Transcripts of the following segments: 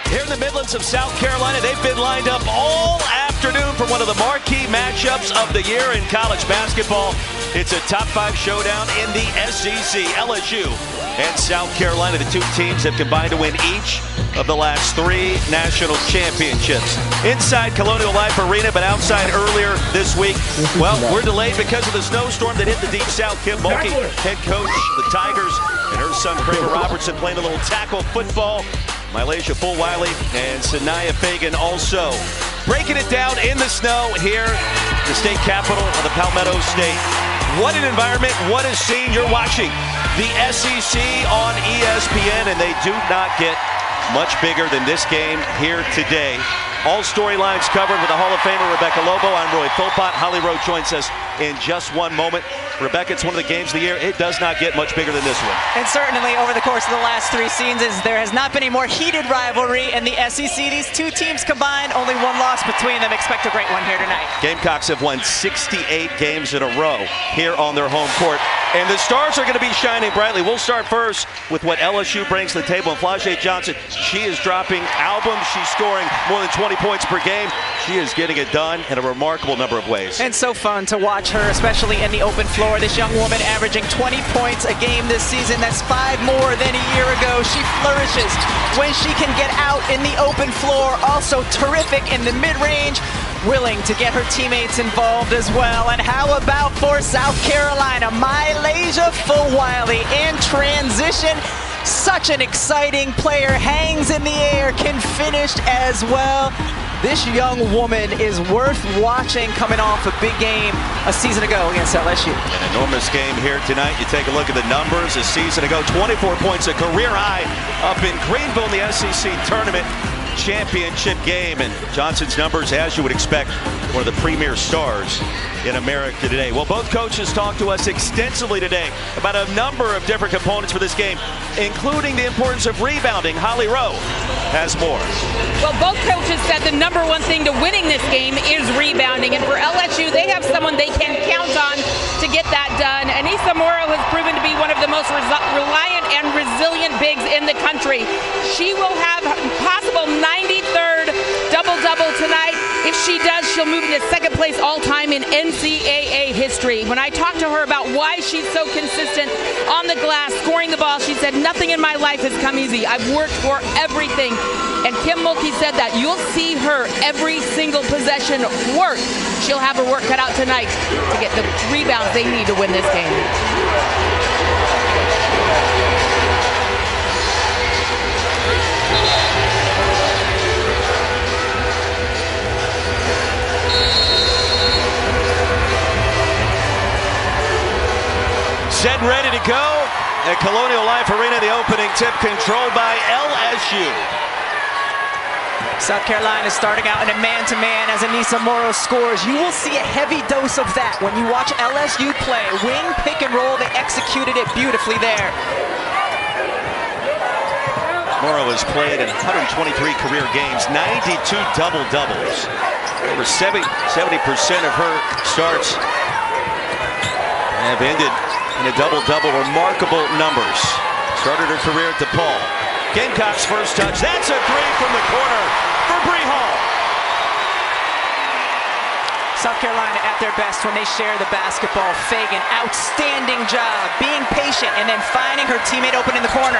Here in the Midlands of South Carolina, they've been lined up all afternoon for one of the marquee matchups of the year in college basketball. It's a top 5 showdown in the SEC. LSU and South Carolina, the two teams have combined to win each of the last 3 national championships. Inside Colonial Life Arena, but outside earlier this week. Well, we're delayed because of the snowstorm that hit the Deep South. Kim Mulkey, head coach of the Tigers, and her son Kramer Robertson playing a little tackle football. Mylasia Fulwiley and Sanaya Fagan also breaking it down in the snow here, the state capital of the Palmetto State. What an environment, what a scene. You're watching the SEC on ESPN, and they do not get much bigger than this game here today. All storylines covered with the Hall of Famer Rebecca Lobo. I'm Roy Philpott. Holly Rowe joins us in just one moment. Rebecca, it's one of the games of the year. It does not get much bigger than this one. And certainly over the course of the last 3 seasons, there has not been a more heated rivalry in the SEC. These two teams combined, only 1 loss between them. Expect a great one here tonight. Gamecocks have won 68 games in a row here on their home court. And the stars are going to be shining brightly. We'll start first with what LSU brings to the table. And Flau'jae Johnson, she is dropping albums. She's scoring more than 20 points per game. She is getting it done in a remarkable number of ways. And so fun to watch her, especially in the open floor. This young woman averaging 20 points a game this season. That's 5 more than a year ago. She flourishes when she can get out in the open floor. Also terrific in the mid-range. Willing to get her teammates involved as well. And how about for South Carolina, Mylasia Fulwiley in transition. Such an exciting player, hangs in the air, can finish as well. This young woman is worth watching, coming off a big game a season ago against LSU. An enormous game here tonight. You take a look at the numbers a season ago, 24 points, a career high up in Greenville in the SEC tournament championship game. And Johnson's numbers, as you would expect, one of the premier stars in America today. Well, both coaches talked to us extensively today about a number of different components for this game, including the importance of rebounding. Holly Rowe has more. Well, both coaches said the number 1 thing to winning this game is rebounding. And for LSU, they have someone they can count on to get that done. Anissa Morrow has proven to be one of the most reliant and resilient bigs in the country. She will have possible 93rd double-double tonight. If she does, she'll move into 2nd place all-time in NCAA history. When I talked to her about why she's so consistent on the glass, scoring the ball, she said, nothing in my life has come easy. I've worked for everything. And Kim Mulkey said that you'll see her every single possession work. She'll have her work cut out tonight to get the rebounds they need to win this game. Set and ready to go at Colonial Life Arena. The opening tip controlled by LSU. South Carolina starting out in a man-to-man as Anissa Morrow scores. You will see a heavy dose of that when you watch LSU play. Wing, pick and roll, they executed it beautifully there. Morrow has played in 123 career games, 92 double-doubles. Over 70% of her starts have ended in a double-double. Remarkable numbers. Started her career at DePaul. Gamecocks first touch. That's a 3 from the corner for Bree Hall. South Carolina at their best when they share the basketball. Fagan, outstanding job, being patient and then finding her teammate open in the corner.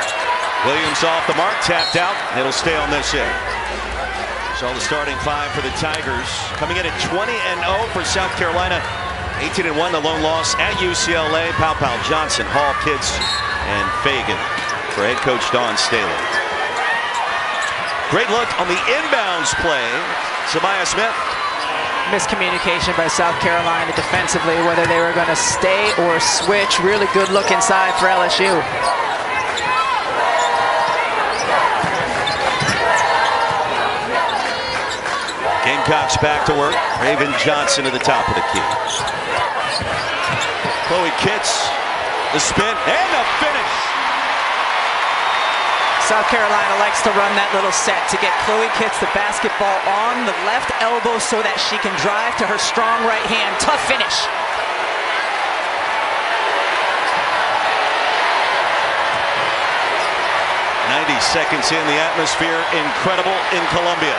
Williams off the mark, tapped out. It'll stay on this end. So the starting 5 for the Tigers. Coming in at 20-0 for South Carolina. 18-1, the lone loss at UCLA. Pau Johnson, Hall, Kitts, and Fagan for head coach Dawn Staley. Great look on the inbounds play. Samaya Smith. Miscommunication by South Carolina defensively, whether they were going to stay or switch. Really good look inside for LSU. Gamecocks back to work. Raven Johnson to the top of the key. Chloe Kitts, the spin, and the finish. South Carolina likes to run that little set to get Chloe Kitts the basketball on the left elbow so that she can drive to her strong right hand. Tough finish. 90 seconds in, the atmosphere incredible in Columbia.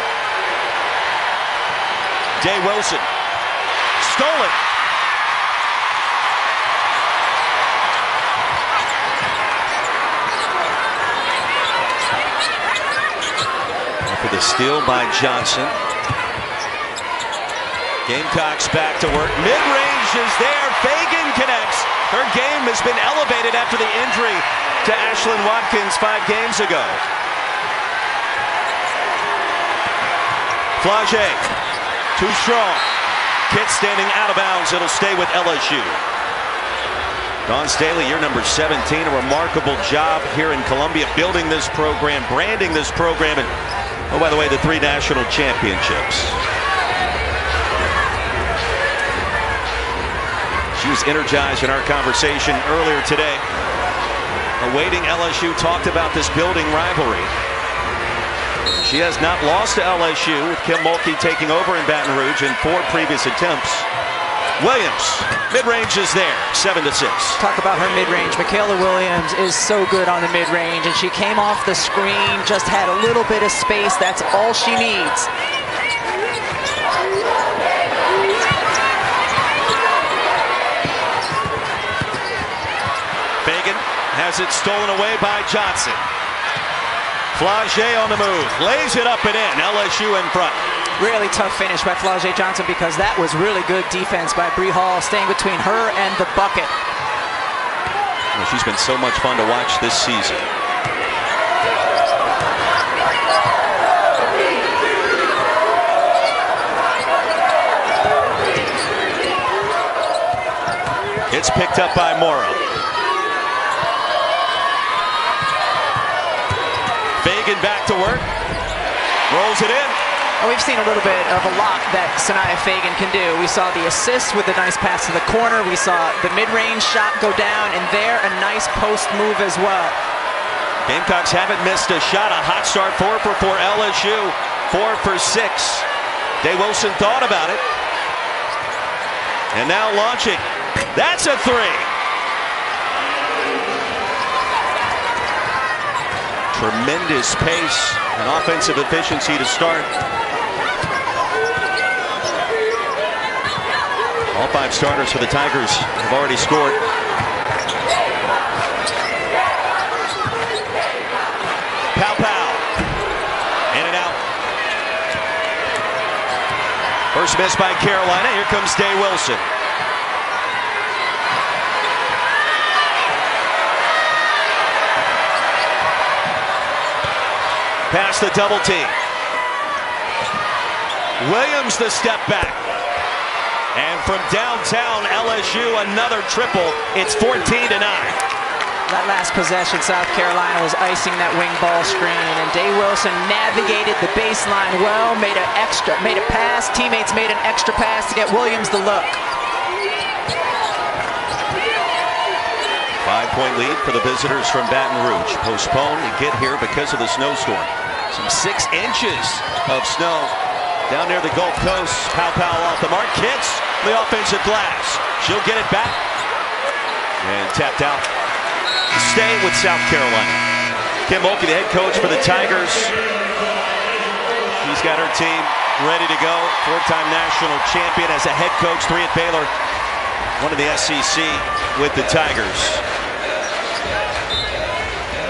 Day Wilson stole it. For the steal by Johnson. Gamecocks back to work. Mid-range is there. Fagan connects. Her game has been elevated after the injury to Ashlyn Watkins 5 games ago. Flage, too strong. Kit standing out of bounds. It'll stay with LSU. Dawn Staley, year number 17. A remarkable job here in Columbia, building this program, branding this program, and, oh, by the way, the 3 national championships. She was energized in our conversation earlier today. Awaiting LSU, talked about this building rivalry. She has not lost to LSU, with Kim Mulkey taking over in Baton Rouge in 4 previous attempts. Williams, mid-range is there, 7-6. Talk about her mid-range. Michaela Williams is so good on the mid-range, and she came off the screen, just had a little bit of space. That's all she needs. Fagan has it stolen away by Johnson. Flage on the move, lays it up and in. LSU in front. Really tough finish by Flage Johnson, because that was really good defense by Bree Hall, staying between her and the bucket. Well, she's been so much fun to watch this season. It's picked up by Morrow. Fagan back to work. Rolls it in. We've seen a little bit of a lot that Sanaya Fagan can do. We saw the assist with a nice pass to the corner. We saw the mid-range shot go down, and there a nice post move as well. Gamecocks haven't missed a shot. A hot start, 4 for 4 LSU, 4 for 6. Day Wilson thought about it. And now launching. That's a 3. Tremendous pace and offensive efficiency to start. All 5 starters for the Tigers have already scored. Pow. In and out. First miss by Carolina. Here comes Day Wilson. Past the double team. Williams the step back. And from downtown LSU, another triple. It's 14-9. That last possession, South Carolina was icing that wing ball screen, and Day Wilson navigated the baseline well, made a pass. Teammates made an extra pass to get Williams the look. 5-point lead for the visitors from Baton Rouge. Postponed to get here because of the snowstorm. Some 6 inches of snow down near the Gulf Coast. Pow off the mark. Hits the offensive glass. She'll get it back. And tapped out. Stay with South Carolina. Kim Mulkey, the head coach for the Tigers. He's got her team ready to go. 4-time national champion as a head coach. 3 at Baylor. 1 in the SEC with the Tigers.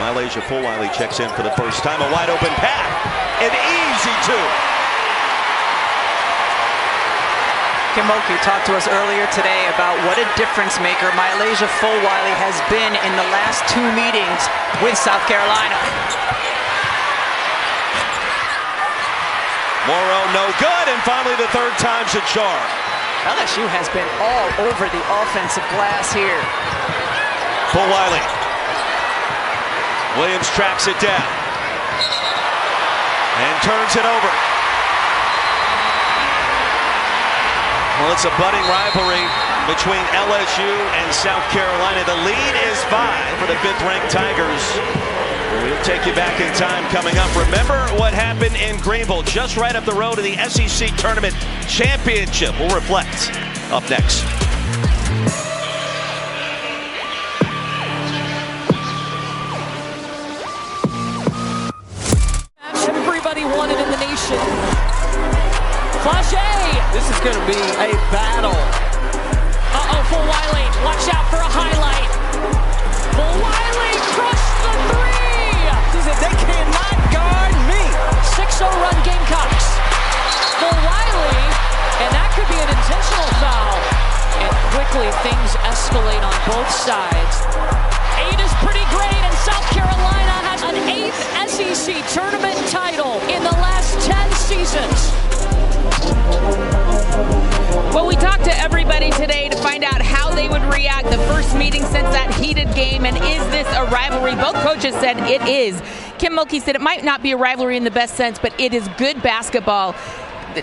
Mylasia Fulwiley checks in for the first time. A wide open path. An easy 2. Kim Mulkey talked to us earlier today about what a difference maker Mylasia Fulwiley has been in the last 2 meetings with South Carolina. Morrow no good, and finally the 3rd time's a charm. LSU has been all over the offensive glass here. Fulwiley. Williams tracks it down and turns it over. Well, it's a budding rivalry between LSU and South Carolina. The lead is 5 for the 5th-ranked Tigers. We'll take you back in time coming up. Remember what happened in Greenville, just right up the road to the SEC Tournament Championship. We'll reflect up next. transition. Flauché. This is going to be a battle. Uh-oh, for Wiley. Watch out for a highlight. Wiley crushed the three. He said, they cannot guard me. 6-0 run Gamecocks. For Wiley, and that could be an intentional foul. And quickly things escalate on both sides. 8 is pretty great, and South Carolina has an 8th SEC tournament title in the last 10 seasons. Well, we talked to everybody today to find out how they would react the first meeting since that heated game, and is this a rivalry? Both coaches said it is. Kim Mulkey said it might not be a rivalry in the best sense, but it is good basketball.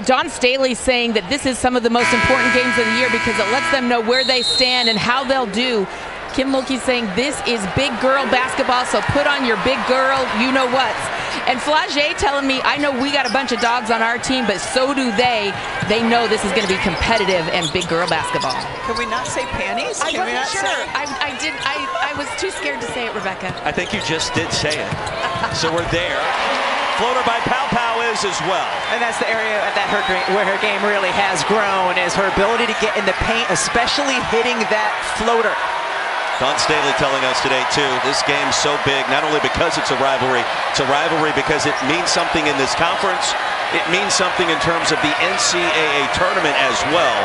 Don Staley's saying that this is some of the most important games of the year because it lets them know where they stand and how they'll do. Kim Mulkey's saying this is big girl basketball, so put on your big girl you-know-whats. And Flauché telling me, I know we got a bunch of dogs on our team, but so do they. They know this is going to be competitive and big girl basketball. Can we not say panties? I wasn't sure. I was too scared to say it, Rebecca. I think you just did say it. So we're there. Floater by Pow Pow is as well. And that's the area where her game really has grown, is her ability to get in the paint, especially hitting that floater. Don Staley telling us today, too, this game's so big, not only because it's a rivalry because it means something in this conference. It means something in terms of the NCAA tournament as well.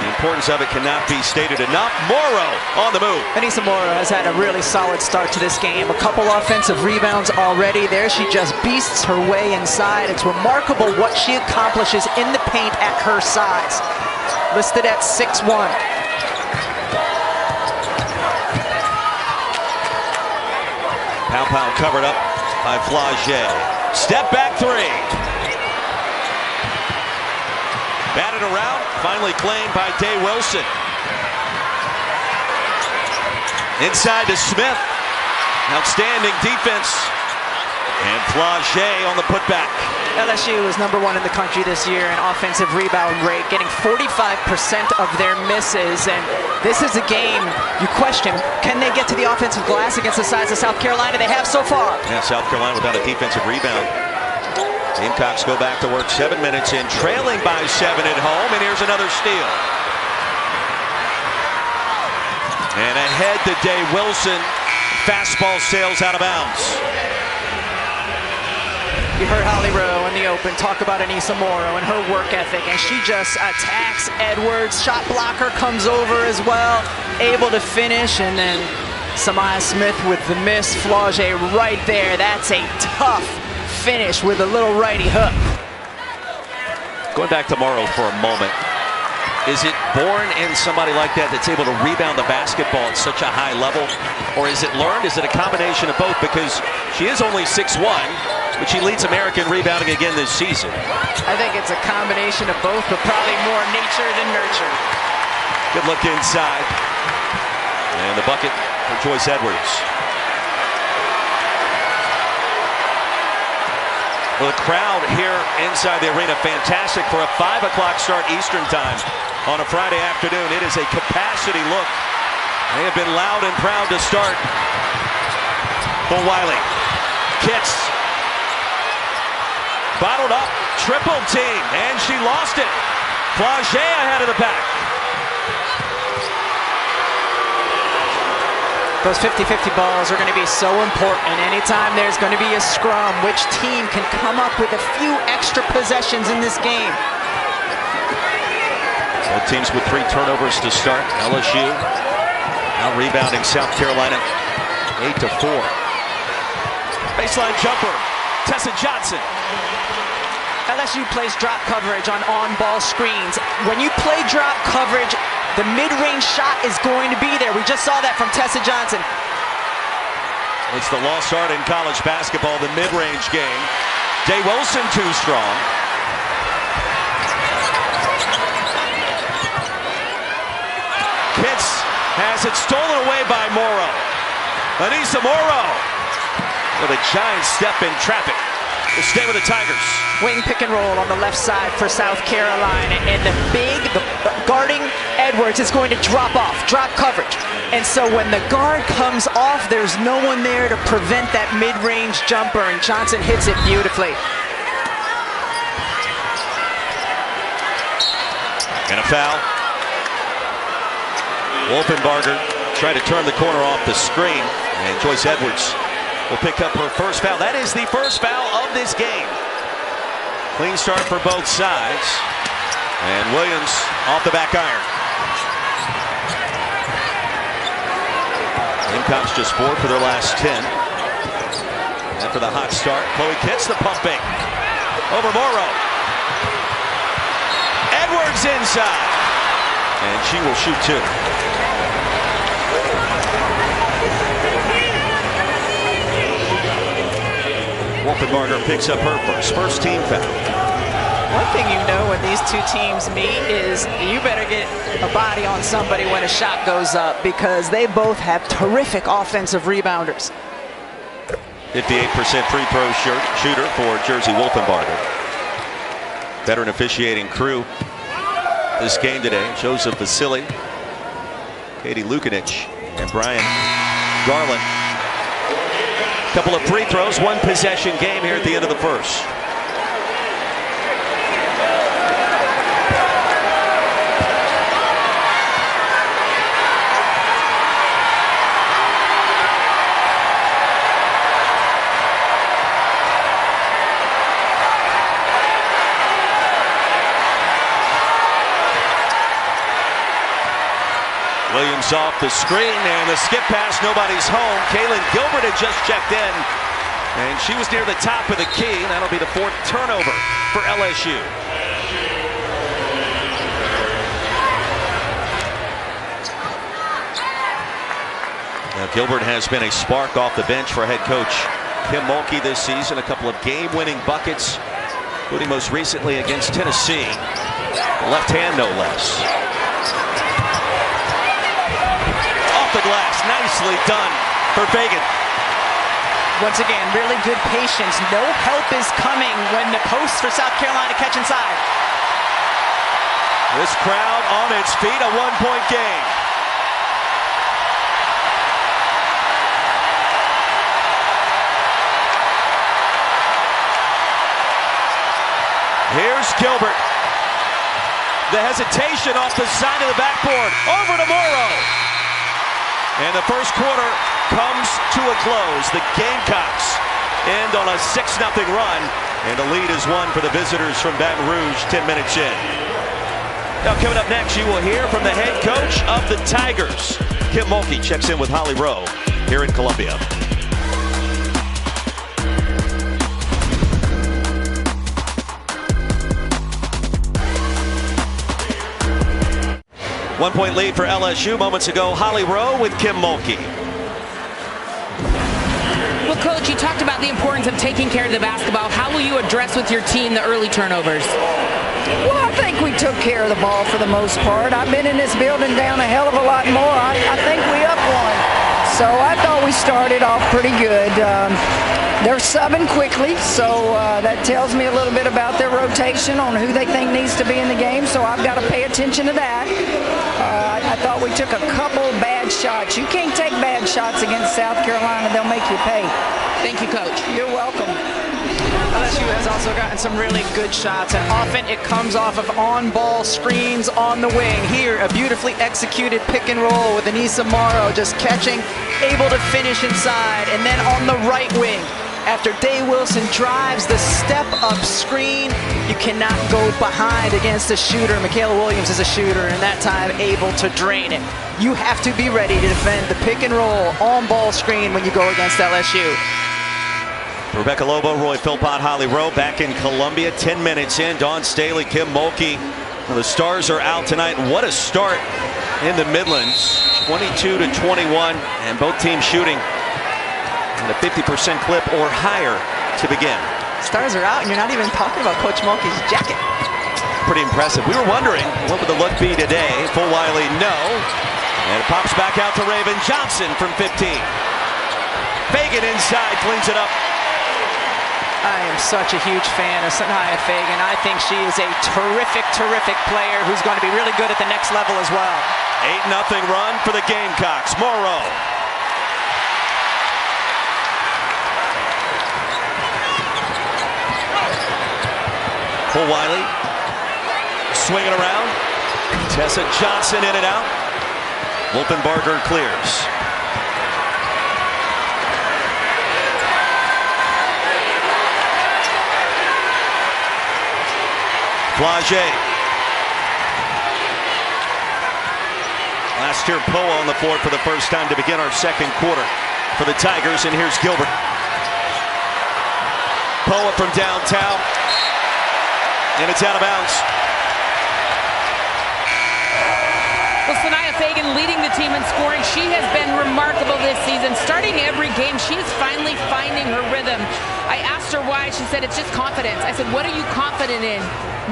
The importance of it cannot be stated enough. Morrow on the move. Anissa Morrow has had a really solid start to this game. A couple offensive rebounds already. There she just beasts her way inside. It's remarkable what she accomplishes in the paint at her size. Listed at 6'1". Pow Pow covered up by Flauché. Step back three. Batted around, finally claimed by Day Wilson. Inside to Smith. Outstanding defense. And Flauché on the putback. LSU is #1 in the country this year in offensive rebound rate, getting 45% of their misses. And this is a game you question, can they get to the offensive glass against the size of South Carolina? They have so far. Yeah, South Carolina without a defensive rebound. Gamecocks go back to work 7 minutes in, trailing by 7 at home, and here's another steal. And ahead to Day Wilson. Fastball sails out of bounds. You heard Holly Rowe in the open talk about Anissa Morrow and her work ethic, and she just attacks Edwards. Shot blocker comes over as well, able to finish, and then Samaya Smith with the miss. Flauché right there. That's a tough finish with a little righty hook. Going back to Morrow for a moment. Is it born in somebody like that that's able to rebound the basketball at such a high level? Or is it learned? Is it a combination of both? Because she is only 6'1", but she leads American rebounding again this season. I think it's a combination of both, but probably more nature than nurture. Good look inside. And the bucket for Joyce Edwards. Well, the crowd here inside the arena, fantastic for a 5 o'clock start Eastern time on a Friday afternoon. It is a capacity look. They have been loud and proud to start. For Wiley. Kits. Bottled up, triple team, and she lost it. Flauché ahead of the pack. Those 50-50 balls are going to be so important. Anytime there's going to be a scrum, which team can come up with a few extra possessions in this game? Both teams with 3 turnovers to start. LSU now rebounding South Carolina 8-4. Baseline jumper, Tessa Johnson. LSU plays drop coverage on on-ball screens. When you play drop coverage, the mid-range shot is going to be there. We just saw that from Tessa Johnson. It's the lost art in college basketball, the mid-range game. Day Wilson too strong. Pitts has it stolen away by Morrow. Anissa Morrow with a giant step in traffic. Will stay with the Tigers. Wing pick and roll on the left side for South Carolina, and the guarding Edwards is going to drop off, drop coverage. And so when the guard comes off, there's no one there to prevent that mid-range jumper, and Johnson hits it beautifully. And a foul. Wolfenbarger trying to turn the corner off the screen. And Joyce Edwards will pick up her first foul. That is the first foul of this game. Clean start for both sides. And Williams off the back iron. Gamecocks just 4 for their last 10. And for the hot start, Chloe Kitts the pump fake. Over Morrow. Edwards inside. And she will shoot 2. Wolfenbarger picks up her first team foul. One thing you know when these two teams meet is you better get a body on somebody when a shot goes up, because they both have terrific offensive rebounders. 58% free throw shooter for Jersey Wolfenbarger. Veteran officiating crew this game today: Joseph Vasily, Katie Lukanich, and Brian Garland. Couple of free throws, 1 possession game here at the end of the first. Williams off the screen, and the skip pass, nobody's home. Kaylin Gilbert had just checked in, and she was near the top of the key. That'll be the 4th turnover for LSU. Now, Gilbert has been a spark off the bench for head coach Kim Mulkey this season. A couple of game-winning buckets, including most recently against Tennessee. Left hand, no less. The glass, nicely done for Fagan. Once again, really good patience. No help is coming when the post for South Carolina catch inside. This crowd on its feet, a 1-point game. Here's Gilbert. The hesitation off the side of the backboard. Over to Morrow. And the first quarter comes to a close. The Gamecocks end on a 6-0 run. And the lead is won for the visitors from Baton Rouge 10 minutes in. Now coming up next, you will hear from the head coach of the Tigers. Kim Mulkey checks in with Holly Rowe here in Columbia. One-point lead for LSU moments ago. Holly Rowe with Kim Mulkey. Well, Coach, you talked about the importance of taking care of the basketball. How will you address with your team the early turnovers? Well, I think we took care of the ball for the most part. I've been in this building down a hell of a lot more. I think we up one. So I thought we started off pretty good. They're subbing quickly, so that tells me a little bit about their rotation on who they think needs to be in the game, so I've got to pay attention to that. I thought we took a couple bad shots. You can't take bad shots against South Carolina. They'll make you pay. Thank you, Coach. You're welcome. LSU has also gotten some really good shots, and often it comes off of on-ball screens on the wing. Here, a beautifully executed pick and roll with Anissa Morrow just catching, able to finish inside. And then on the right wing, after Day Wilson drives the step-up screen, you cannot go behind against a shooter. Michaela Williams is a shooter, and that time able to drain it. You have to be ready to defend the pick and roll on-ball screen when you go against LSU. Rebecca Lobo, Roy Philpott, Holly Rowe back in Columbia. 10 minutes in. Dawn Staley, Kim Mulkey. Well, the Stars are out tonight. What a start in the Midlands. 22-21, and both teams shooting at a 50% clip or higher to begin. Stars are out, and you're not even talking about Coach Mulkey's jacket. Pretty impressive. We were wondering, what would the look be today? Full Wiley, no. And it pops back out to Raven Johnson from 15. Fagan inside, cleans it up. I am such a huge fan of Sanaya Fagan. I think she is a terrific, terrific player who's going to be really good at the next level as well. 8-0 run for the Gamecocks. Morrow. Full Wiley swinging around. Tessa Johnson in and out. Wolfenbarger clears. Flage. Last year, Poa on the floor for the first time to begin our second quarter for the Tigers, and here's Gilbert. Poa from downtown, and it's out of bounds. Well, Sanaya Fagan leading the team in scoring. She has been remarkable this season. Starting every game, she is finally finding her rhythm. I asked her why. She said, it's just confidence. I said, what are you confident in?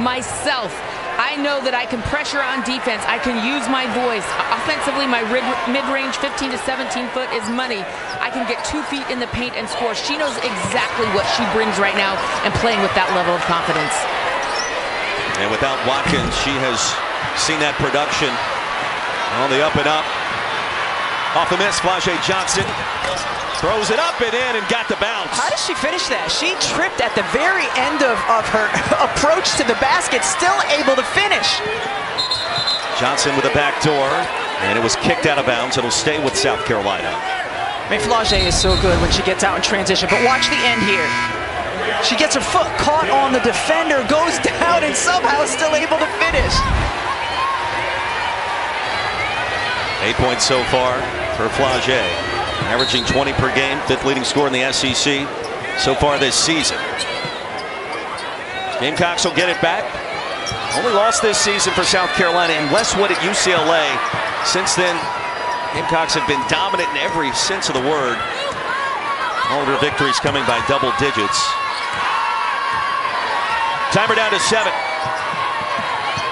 Myself. I know that I can pressure on defense. I can use my voice. Offensively, my mid-range 15 to 17 foot is money. I can get 2 feet in the paint and score. She knows exactly what she brings right now and playing with that level of confidence. And without Watkins, she has seen that production on the up and up. Off the miss, Flage Johnson throws it up and in and got the bounce. How does she finish that? She tripped at the very end of her approach to the basket, still able to finish. Johnson with a back door, and it was kicked out of bounds. It'll stay with South Carolina. I mean, Flage is so good when she gets out in transition, but watch the end here. She gets her foot caught on the defender, goes down, and somehow still able to finish. 8 points so far for Flage, averaging 20 per game, 5th leading scorer in the SEC so far this season. Gamecocks will get it back. Only lost this season for South Carolina in Westwood at UCLA. Since then, Gamecocks have been dominant in every sense of the word. All of their victories coming by double digits. Timer down to 7.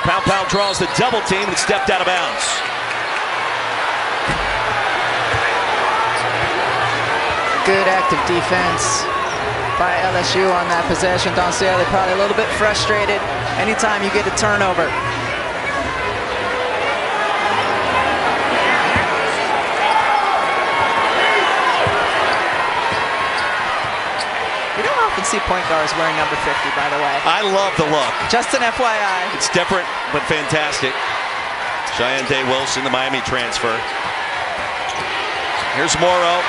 Pow draws the double team and stepped out of bounds. Good active defense by LSU on that possession. Don Staley probably a little bit frustrated anytime you get a turnover. You don't often see point guards wearing number 50, by the way. I love the look. Just an FYI. It's different, but fantastic. Cheyenne Day Wilson, the Miami transfer. Here's Morrow.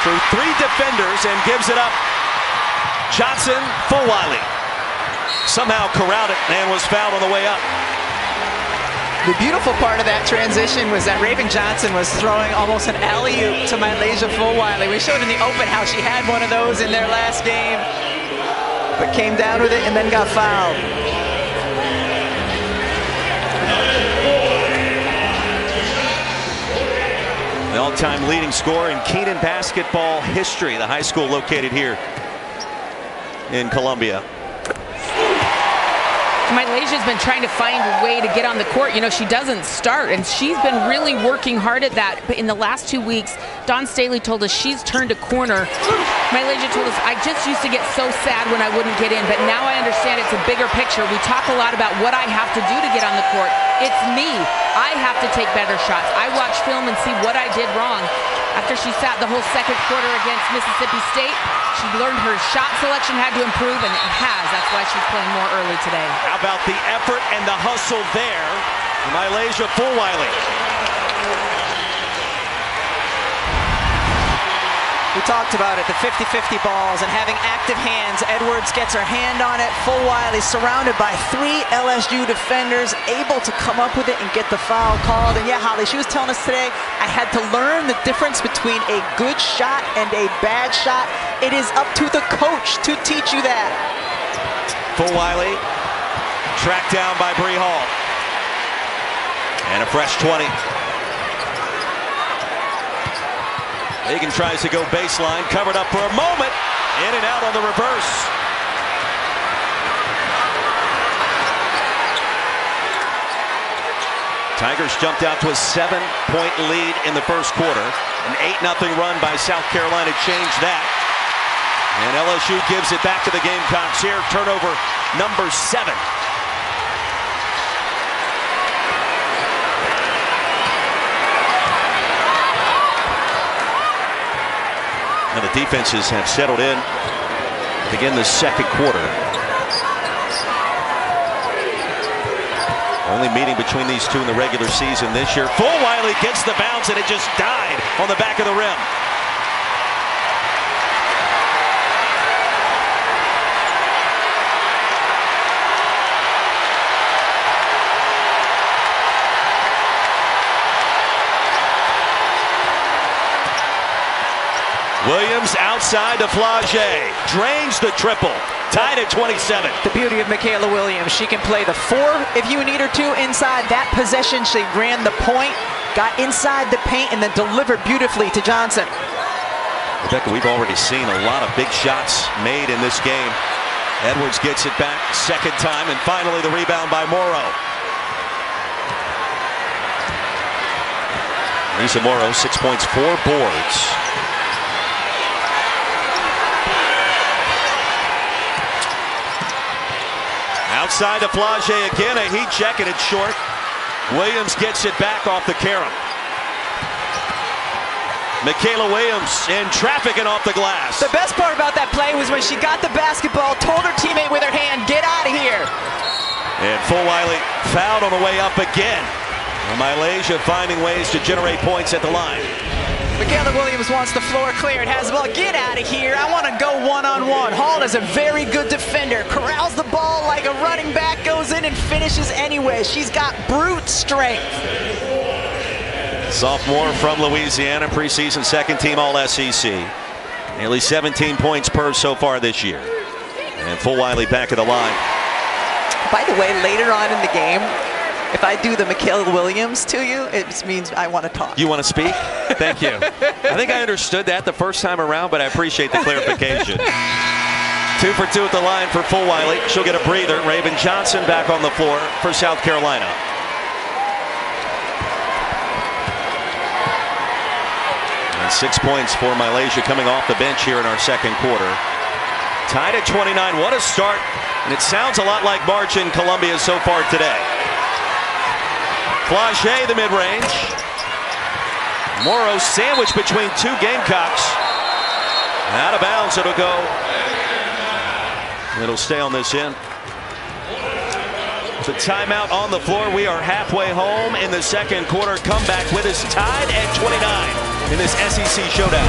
Through 3 defenders and gives it up. Johnson, Fulwiley. Somehow corralled it and was fouled on the way up. The beautiful part of that transition was that Raven Johnson was throwing almost an alley-oop to Mylasia Fulwiley. We showed in the open how she had one of those in their last game, but came down with it and then got fouled. The all-time leading scorer in Keenan basketball history, the high school located here in Columbia. Mylasia's been trying to find a way to get on the court. You know, she doesn't start, and she's been really working hard at that. But in the last 2 weeks, Don Staley told us she's turned a corner. Mylasia told us, I just used to get so sad when I wouldn't get in, but now I understand it's a bigger picture. We talk a lot about what I have to do to get on the court. It's me. I have to take better shots. I watch film and see what I did wrong. After she sat the whole second quarter against Mississippi State, she learned her shot selection had to improve, and it has. That's why she's playing more early today. How about the effort and the hustle there? Mylasia Fulwiley. We talked about it, the 50-50 balls and having active hands. Edwards gets her hand on it. Fulwiley surrounded by 3 LSU defenders, able to come up with it and get the foul called. And yeah, Holly, she was telling us today, I had to learn the difference between a good shot and a bad shot. It is up to the coach to teach you that. Fulwiley tracked down by Bree Hall. And a fresh 20. Hagan tries to go baseline, covered up for a moment, in and out on the reverse. Tigers jumped out to a 7-point lead in the first quarter. An 8-0 run by South Carolina changed that. And LSU gives it back to the Gamecocks here. Turnover number 7. Now the defenses have settled in to begin the second quarter. Only meeting between these two in the regular season this year. Fulwiley gets the bounce, and it just died on the back of the rim. Williams outside to Flage. Drains the triple. Tied at 27. The beauty of Michaela Williams, she can play the 4 if you need her to inside that possession. She ran the point, got inside the paint, and then delivered beautifully to Johnson. Rebecca, we've already seen a lot of big shots made in this game. Edwards gets it back second time, and finally the rebound by Morrow. Lisa Morrow, 6 points, 4 boards. Outside to Flage again, a heat check, and it's short. Williams gets it back off the carom. Michaela Williams in traffic and off the glass. The best part about that play was when she got the basketball, told her teammate with her hand, get out of here. And Fulwiley fouled on the way up again. Malaysia finding ways to generate points at the line. Michaela Williams wants the floor cleared, has the ball, get out of here, I want to go one-on-one. Hall is a very good defender, corrals the ball like a running back, goes in and finishes anyway. She's got brute strength. Sophomore from Louisiana, preseason second team All-SEC. Nearly 17 points per so far this year. And Fulwiley back at the line. By the way, later on in the game, if I do the Michaela Williams to you, it just means I want to talk. You want to speak? Thank you. I think I understood that the first time around, but I appreciate the clarification. 2 for 2 at the line for Fulwiley. She'll get a breather. Raven Johnson back on the floor for South Carolina. And 6 points for Malaysia coming off the bench here in our second quarter. Tied at 29. What a start. And it sounds a lot like March in Columbia so far today. Flage, the mid-range. Morrow sandwiched between 2 Gamecocks. Out of bounds, it'll go. It'll stay on this end. The timeout on the floor. We are halfway home in the second quarter. Comeback with us tied at 29 in this SEC showdown.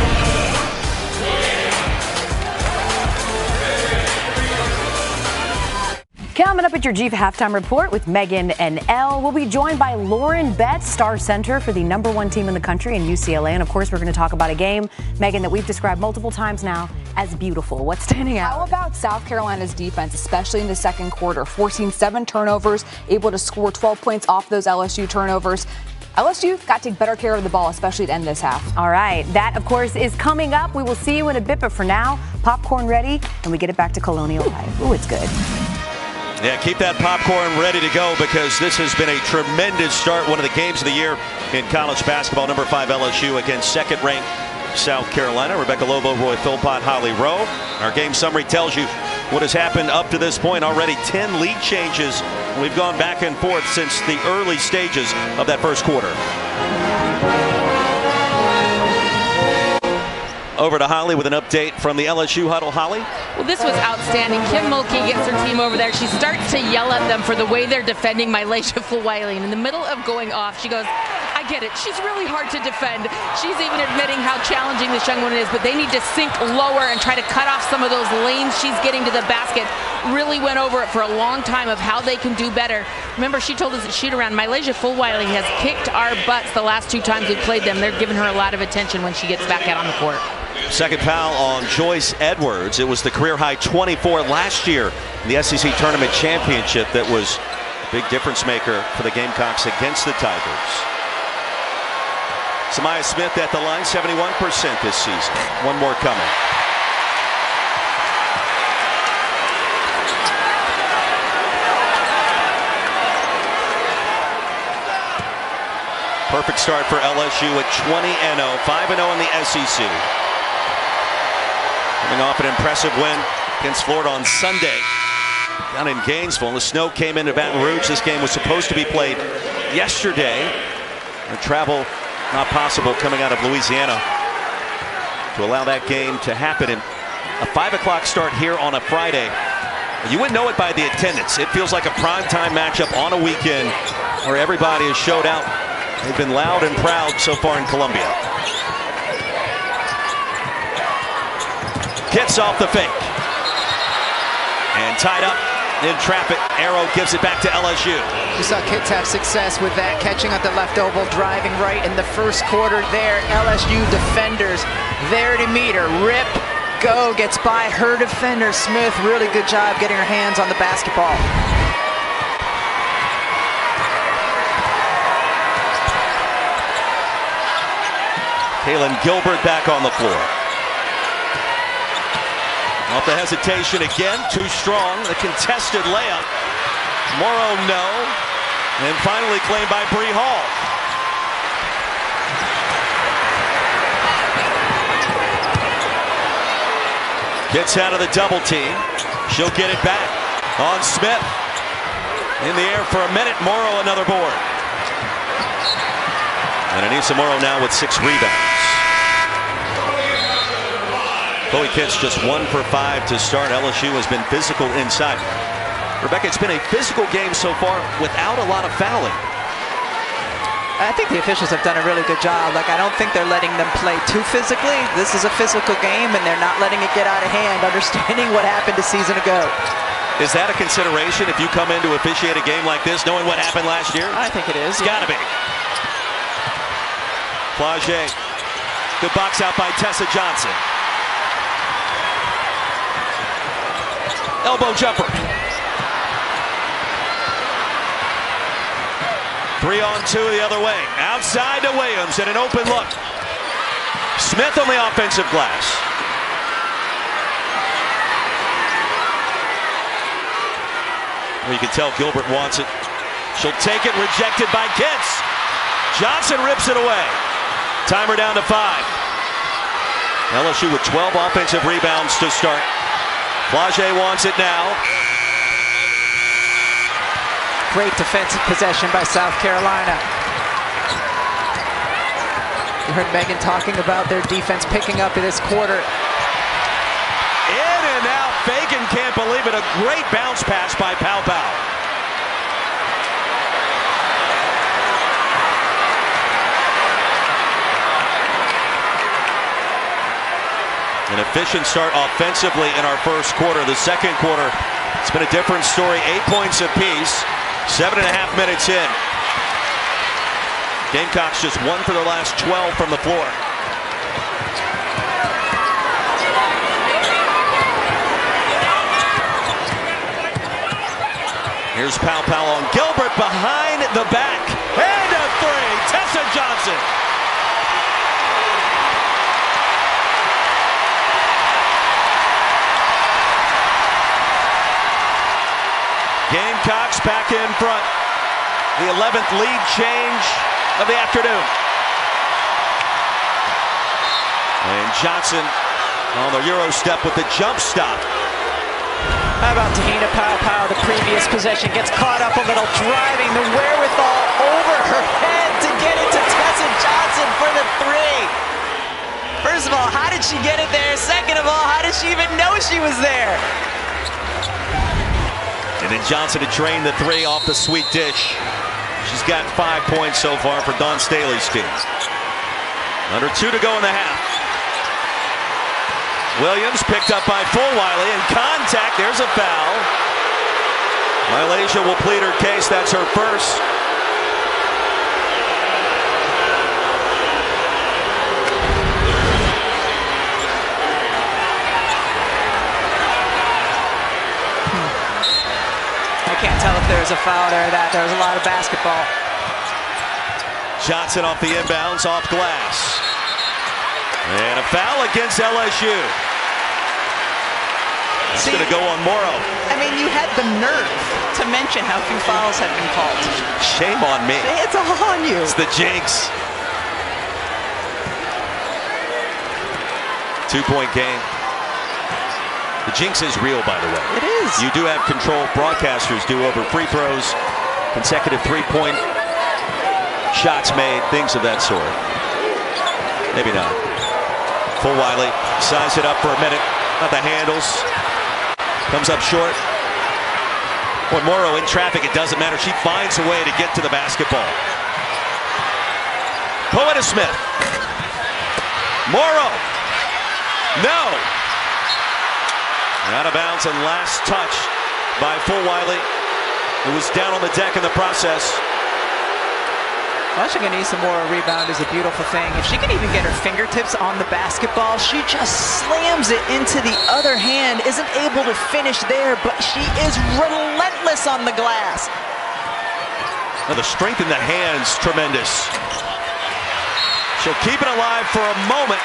Coming up at your Jeep Halftime Report with Megan and Elle, we'll be joined by Lauren Betts, star center for the #1 team in the country in UCLA. And of course, we're going to talk about a game, Megan, that we've described multiple times now as beautiful. What's standing out? How about South Carolina's defense, especially in the second quarter, forcing 7 turnovers, able to score 12 points off those LSU turnovers. LSU got to take better care of the ball, especially to end this half. All right. That, of course, is coming up. We will see you in a bit. But for now, popcorn ready, and we get it back to Colonial Live. Ooh, it's good. Yeah, keep that popcorn ready to go because this has been a tremendous start. One of the games of the year in college basketball. Number 5 LSU against second-ranked South Carolina. Rebecca Lobo, Roy Philpott, Holly Rowe. Our game summary tells you what has happened up to this point. Already 10 lead changes. We've gone back and forth since the early stages of that first quarter. Over to Holly with an update from the LSU huddle. Holly? Well, this was outstanding. Kim Mulkey gets her team over there. She starts to yell at them for the way they're defending Malaysia Fulwiley. And in the middle of going off, she goes, I get it. She's really hard to defend. She's even admitting how challenging this young woman is, but they need to sink lower and try to cut off some of those lanes she's getting to the basket. Really went over it for a long time of how they can do better. Remember, she told us at shoot-around, Malaysia Fulwiley has kicked our butts the last 2 times we played them. They're giving her a lot of attention when she gets back out on the court. Second foul on Joyce Edwards. It was the career-high 24 last year in the SEC Tournament Championship that was a big difference maker for the Gamecocks against the Tigers. Samaya Smith at the line, 71% this season. One more coming. Perfect start for LSU at 20-0, 5-0 in the SEC. Coming off an impressive win against Florida on Sunday down in Gainesville. The snow came into Baton Rouge. This game was supposed to be played yesterday. The travel not possible coming out of Louisiana to allow that game to happen. And a 5 o'clock start here on a Friday You wouldn't know it by the attendance. It feels like a primetime matchup on a weekend where everybody has showed out. They've been loud and proud so far in Columbia. Gets off the fake. And tied up in traffic. Arrow gives it back to LSU. You saw Kits have success with that, catching at the left oval, driving right in the first quarter there. LSU defenders there to meet her. Rip, go, gets by her defender. Smith, really good job getting her hands on the basketball. Kaylin Gilbert back on the floor. Off the hesitation again, too strong. The contested layup. Morrow, no. And finally claimed by Bree Hall. Gets out of the double team. She'll get it back on Smith. In the air for a minute. Morrow another board. And Anissa Morrow now with 6 rebounds. Chloe Kitts just 1 for 5 to start. LSU has been physical inside. Rebecca, it's been a physical game so far without a lot of fouling. I think the officials have done a really good job. I don't think they're letting them play too physically. This is a physical game, and they're not letting it get out of hand, understanding what happened a season ago. Is that a consideration if you come in to officiate a game like this, knowing what happened last year? I think it is. It's gotta be. Flage. Good box out by Tessa Johnson. Elbow jumper. 3-on-2 the other way. Outside to Williams and an open look. Smith on the offensive glass. Well, you can tell Gilbert wants it. She'll take it, rejected by Kitts. Johnson rips it away. Timer down to 5. LSU with 12 offensive rebounds to start. Flage wants it now. Great defensive possession by South Carolina. You heard Megan talking about their defense picking up in this quarter. In and out. Fagan can't believe it. A great bounce pass by Pow Pow. An efficient start offensively in our first quarter. The second quarter, it's been a different story. 8 points apiece. 7.5 minutes in. Gamecocks just 1 for their last 12 from the floor. Here's Pow Pow on Gilbert behind the back. And a 3. Tessa Johnson. Gamecocks back in front. The 11th lead change of the afternoon. And Johnson on the Euro step with the jump stop. How about Tahina Pow Pow? The previous possession gets caught up a little, driving the wherewithal over her head to get it to Tessa Johnson for the 3. First of all, how did she get it there? Second of all, how did she even know she was there? And then Johnson to drain the 3 off the sweet dish. She's got 5 points so far for Dawn Staley's team. Under 2 to go in the half. Williams picked up by Fulwiley and contact. There's a foul. Malaysia will plead her case. That's her first. I can't tell if there's a foul there or that. There was a lot of basketball. Johnson off the inbounds, off glass. And a foul against LSU. It's going to go on Morrow. I mean, you had the nerve to mention how few fouls had been called. Shame on me. It's all on you. It's the jinx. 2-point game. The jinx is real, by the way. It is. You do have control. Broadcasters do over free throws, consecutive 3-point shots made, things of that sort. Maybe not. Fulwiley size it up for a minute. Not the handles. Comes up short. When Morrow in traffic, it doesn't matter. She finds a way to get to the basketball. Poeta Smith. Morrow. No. Out of bounds and last touch by Fulwiley, who was down on the deck in the process. Watching Anissa Morrow rebound is a beautiful thing. If she can even get her fingertips on the basketball, she just slams it into the other hand, isn't able to finish there, but she is relentless on the glass. Now the strength in the hands, tremendous. She'll keep it alive for a moment,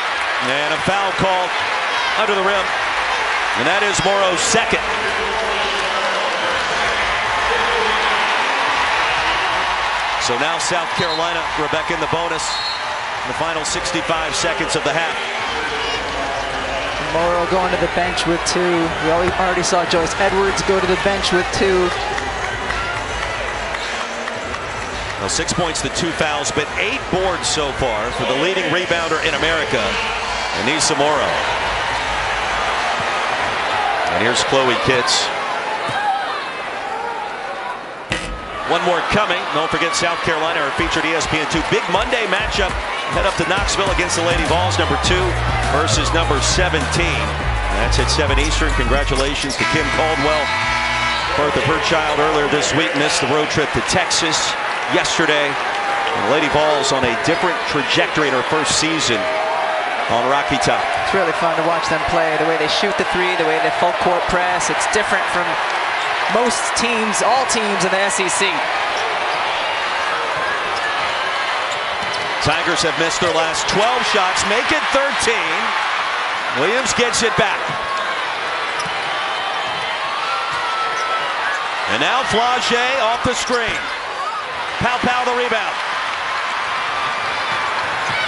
and a foul called under the rim. And that is Morrow's second. So now South Carolina, Rebecca, in the bonus. The final 65 seconds of the half. Morrow going to the bench with 2. We already saw Joyce Edwards go to the bench with 2. Well, 6 points to 2 fouls, but 8 boards so far for the leading rebounder in America, Anissa Morrow. And here's Chloe Kitts. One more coming. Don't forget South Carolina, our featured ESPN2 Big Monday matchup. Head up to Knoxville against the Lady Vols, number 2 versus number 17. That's at 7 Eastern. Congratulations to Kim Caldwell. Birth of her child earlier this week. Missed the road trip to Texas yesterday. And Lady Vols on a different trajectory in her first season on Rocky Top. It's really fun to watch them play. The way they shoot the 3, the way they full court press. It's different from most teams, all teams in the SEC. Tigers have missed their last 12 shots, make it 13. Williams gets it back. And now Flau'jae off the screen. Pow the rebound.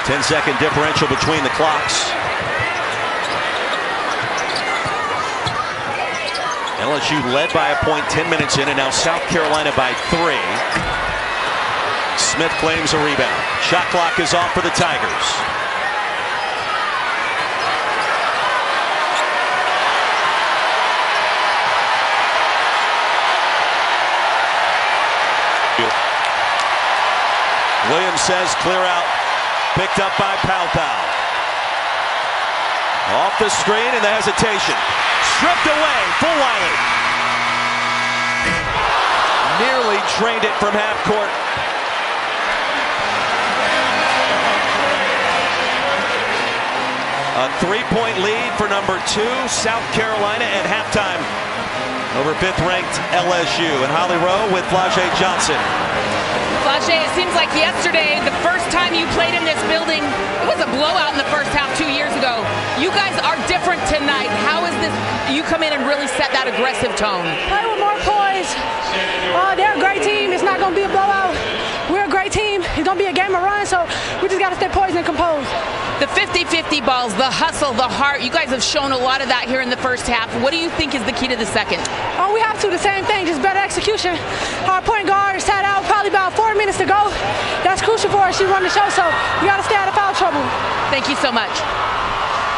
10-second differential between the clocks. LSU led by a point 10 minutes in, and now South Carolina by 3. Smith claims a rebound. Shot clock is off for the Tigers. Williams says clear out. Picked up by Pow. Off the screen and the hesitation. Stripped away, Fulwiley. Nearly drained it from half court. A 3-point lead for number 2, South Carolina at halftime over 5th-ranked LSU. And Holly Rowe with Flau'jae Johnson. Flau'jae, it seems like yesterday, the first time you played in this building, it was a blowout in the first half 2 years ago. You guys are different tonight. How is this? You come in and really set that aggressive tone. Play with more poise. They're a great team. It's not going to be a blowout. We're a great team. It's going to be a game of run, so we just got to stay poised and composed. The 50-50 balls, the hustle, the heart, you guys have shown a lot of that here in the first half. What do you think is the key to the second? Oh, we have to. The same thing, just better execution. Our point guard sat out probably about 4 minutes to go. That's crucial for us. She run the show, so we got to stay out of foul trouble. Thank you so much.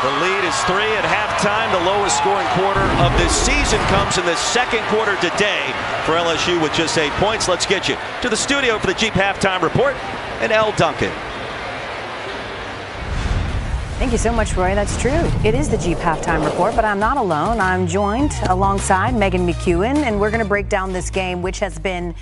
The lead is 3 at halftime. The lowest scoring quarter of this season comes in the second quarter today for LSU with just 8 points. Let's get you to the studio for the Jeep Halftime Report and L. Duncan. Thank you so much, Roy. That's true. It is the Jeep Halftime Report, but I'm not alone. I'm joined alongside Megan McEwen, and we're going to break down this game, which has been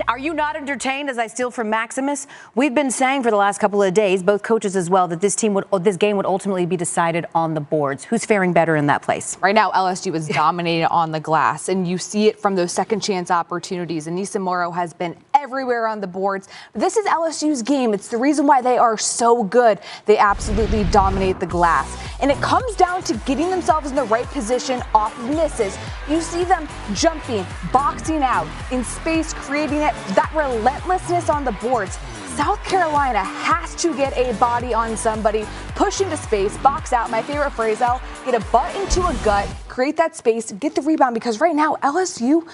Are you not entertained, as I steal from Maximus? We've been saying for the last couple of days, both coaches as well, that this game would ultimately be decided on the boards. Who's faring better in that place? Right now, LSU is dominating on the glass, and you see it from those second chance opportunities. Anissa Morrow has been everywhere on the boards. This is LSU's game. It's the reason why they are so good. They absolutely dominate the glass. And it comes down to getting themselves in the right position off of misses. You see them jumping, boxing out, in space, creating that relentlessness on the boards. South Carolina has to get a body on somebody, push into space, box out, my favorite phrase, get a butt into a gut, create that space, get the rebound, because right now LSU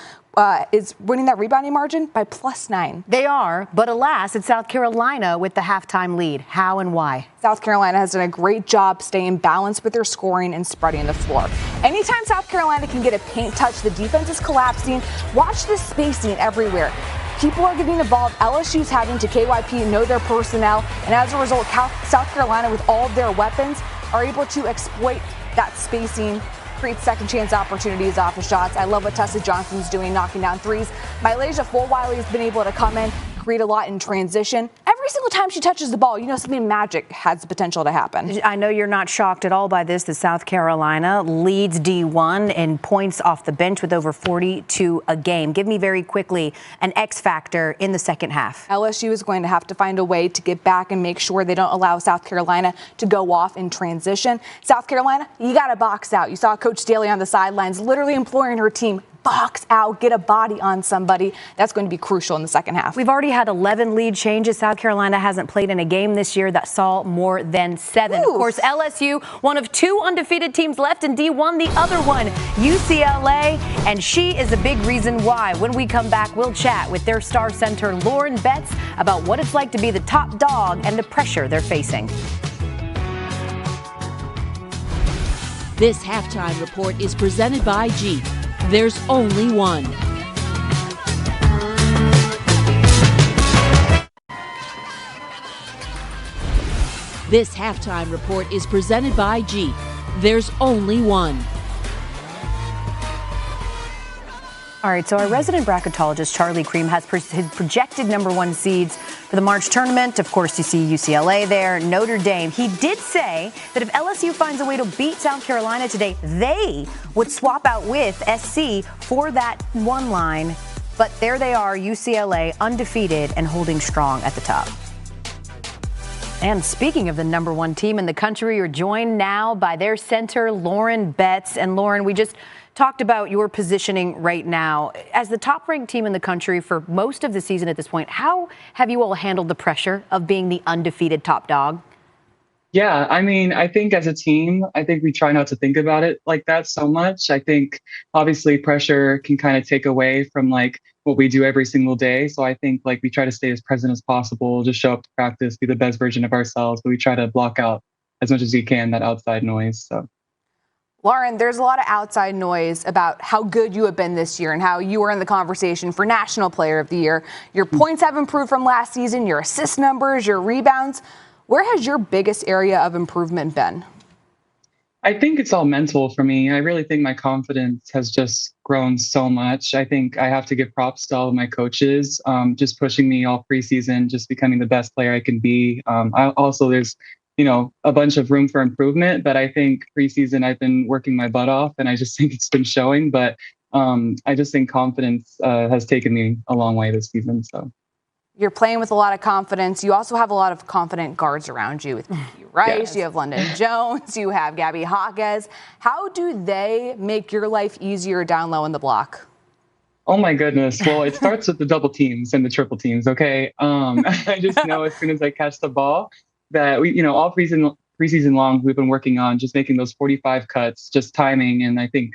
is winning that rebounding margin by +9. They are, but alas, it's South Carolina with the halftime lead. How and why? South Carolina has done a great job staying balanced with their scoring and spreading the floor. Anytime South Carolina can get a paint touch, the defense is collapsing. Watch the spacing everywhere. People are getting involved. LSU's having to KYP know their personnel, and as a result, South Carolina, with all of their weapons, are able to exploit that spacing, create second chance opportunities off of shots. I love what Tessa Johnson's doing, knocking down threes. Mylasia Fulwiley has been able to come in, create a lot in transition. Every single time she touches the ball, you know something magic has the potential to happen. I know you're not shocked at all by this. The South Carolina leads D1 in points off the bench with over 42 a game. Give me very quickly an X factor in the second half. LSU is going to have to find a way to get back and make sure they don't allow South Carolina to go off in transition. South Carolina, you got to box out. You saw Coach Daly on the sidelines literally imploring her team, box out, get a body on somebody. That's going to be crucial in the second half. We've already had 11 lead changes. South Carolina hasn't played in a game this year that saw more than 7. Oof. Of course, LSU, one of 2 undefeated teams left in D1, the other one, UCLA, and she is a big reason why. When we come back, we'll chat with their star center, Lauren Betts, about what it's like to be the top dog and the pressure they're facing. This halftime report is presented by Jeep. There's only one. This halftime report is presented by Jeep. There's only one. All right, so our resident bracketologist, Charlie Cream, has his projected number 1 seeds for the March tournament. Of course, you see UCLA there, Notre Dame. He did say that if LSU finds a way to beat South Carolina today, they would swap out with SC for that 1 line. But there they are, UCLA, undefeated and holding strong at the top. And speaking of the number 1 team in the country, you're joined now by their center, Lauren Betts. And Lauren, we just talked about your positioning right now. As the top-ranked team in the country for most of the season at this point, how have you all handled the pressure of being the undefeated top dog? Yeah, I mean, I think as a team, I think we try not to think about it like that so much. I think obviously pressure can kind of take away from like what we do every single day. So I think like we try to stay as present as possible, just show up to practice, be the best version of ourselves, but we try to block out as much as we can that outside noise. So. Lauren, there's a lot of outside noise about how good you have been this year and how you were in the conversation for National Player of the Year. Your points have improved from last season, your assist numbers, your rebounds. Where has your biggest area of improvement been? I think it's all mental for me. I really think my confidence has just grown so much. I think I have to give props to all of my coaches, just pushing me all preseason, just becoming the best player I can be. There's a bunch of room for improvement, but I think preseason I've been working my butt off and I just think it's been showing, but I just think confidence has taken me a long way this season. So you're playing with a lot of confidence. You also have a lot of confident guards around you with Rice, yes. You have London Jones, you have Gabby Hawkes. How do they make your life easier down low in the block? Oh my goodness. Well, it starts with the double teams and the triple teams. Okay. I just know as soon as I catch the ball, that we, all preseason long, we've been working on just making those 45 cuts, just timing. And I think,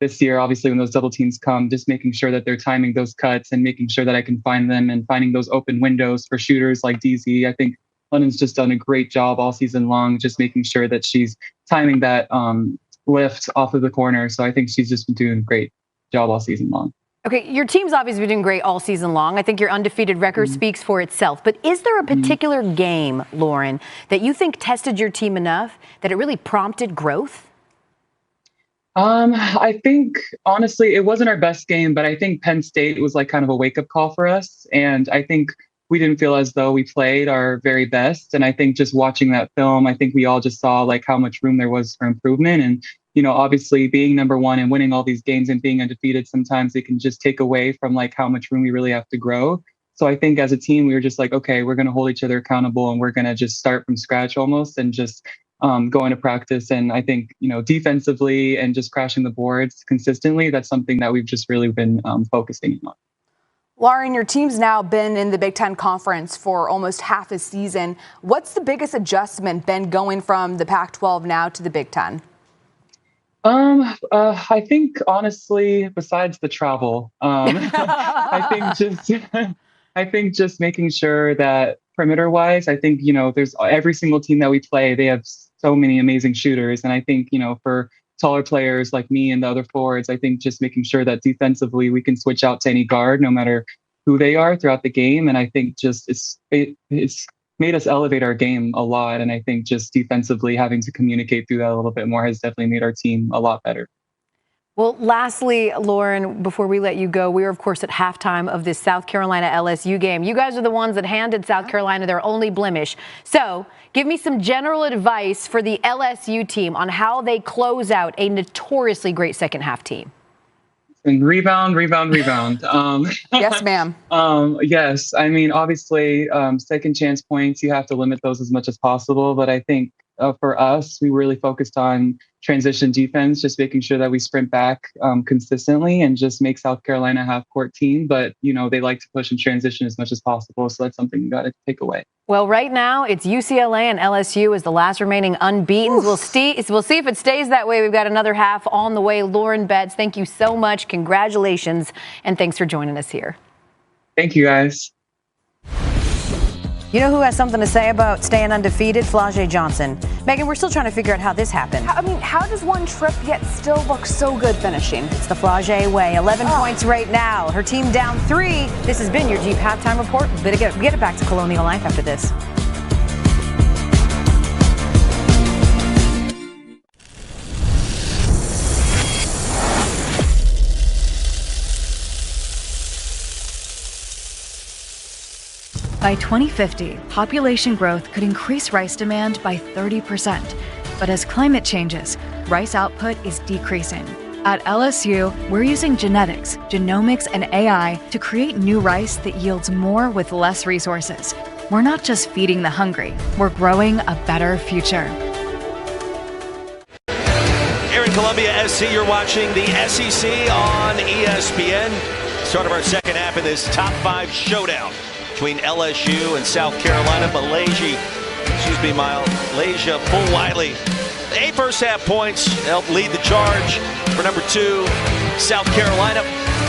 this year, obviously, when those double teams come, just making sure that they're timing those cuts and making sure that I can find them and finding those open windows for shooters like DZ. I think London's just done a great job all season long, just making sure that she's timing that lift off of the corner. So I think she's just been doing a great job all season long. Okay, your team's obviously been doing great all season long. I think your undefeated record speaks for itself. But is there a particular game, Lauren, that you think tested your team enough that it really prompted growth? I think, honestly, it wasn't our best game, but I think Penn State was like kind of a wake-up call for us. And I think we didn't feel as though we played our very best. And I think just watching that film, I think we all just saw like how much room there was for improvement. And obviously being number 1 and winning all these games and being undefeated, sometimes it can just take away from like how much room we really have to grow. So I think as a team, we were just like, okay, we're going to hold each other accountable and we're going to just start from scratch almost and just go into practice. And I think, defensively and just crashing the boards consistently, that's something that we've just really been focusing on. Lauren, your team's now been in the Big Ten Conference for almost half a season. What's the biggest adjustment been going from the Pac-12 now to the Big Ten? I think honestly, besides the travel, I think just making sure that perimeter wise, I think, there's every single team that we play, they have so many amazing shooters. And I think, for taller players like me and the other forwards, I think just making sure that defensively we can switch out to any guard, no matter who they are throughout the game. And I think just it's made us elevate our game a lot. And I think just defensively having to communicate through that a little bit more has definitely made our team a lot better. Well, lastly, Lauren, before we let you go, we are, of course, at halftime of this South Carolina LSU game. You guys are the ones that handed South Carolina their only blemish. So give me some general advice for the LSU team on how they close out a notoriously great second half team. And rebound. Yes, ma'am. Yes. I mean, obviously, second chance points, you have to limit those as much as possible. But I think for us, we really focused on transition defense, just making sure that we sprint back consistently and just make South Carolina a half-court team. But, they like to push in transition as much as possible. So that's something you got to take away. Well, right now, it's UCLA and LSU as the last remaining unbeaten. We'll see if it stays that way. We've got another half on the way. Lauren Betts, thank you so much. Congratulations. And thanks for joining us here. Thank you, guys. You know who has something to say about staying undefeated? Flau'jae Johnson. Megan, we're still trying to figure out how this happened. How does one trip yet still look so good finishing? It's the Flau'jae way. 11 points right now. Her team down 3. This has been your Jeep Halftime Report. We'll get it back to Colonial Life after this. By 2050, population growth could increase rice demand by 30%. But as climate changes, rice output is decreasing. At LSU, we're using genetics, genomics, and AI to create new rice that yields more with less resources. We're not just feeding the hungry, we're growing a better future. Here in Columbia, SC, you're watching the SEC on ESPN. Start of our second half in this top 5 showdown between LSU and South Carolina. Malaysia Fulwiley. 8 first half points helped lead the charge for number 2, South Carolina.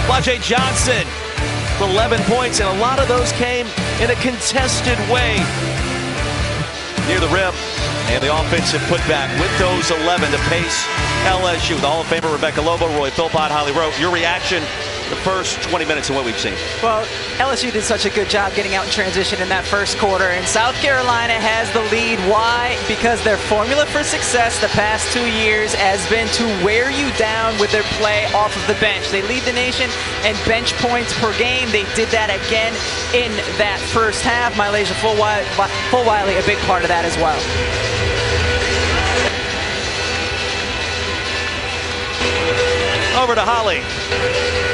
Flau'jae Johnson for 11 points, and a lot of those came in a contested way near the rim. And the offensive putback with those 11 to pace LSU. The Hall of Famer Rebecca Lobo, Roy Philpott, Holly Rowe. Your reaction the first 20 minutes of what we've seen? Well, LSU did such a good job getting out in transition in that first quarter, and South Carolina has the lead. Why? Because their formula for success the past 2 years has been to wear you down with their play off of the bench. They lead the nation in bench points per game. They did that again in that first half. Malaysia Fulwiley, a big part of that as well. Over to Holly.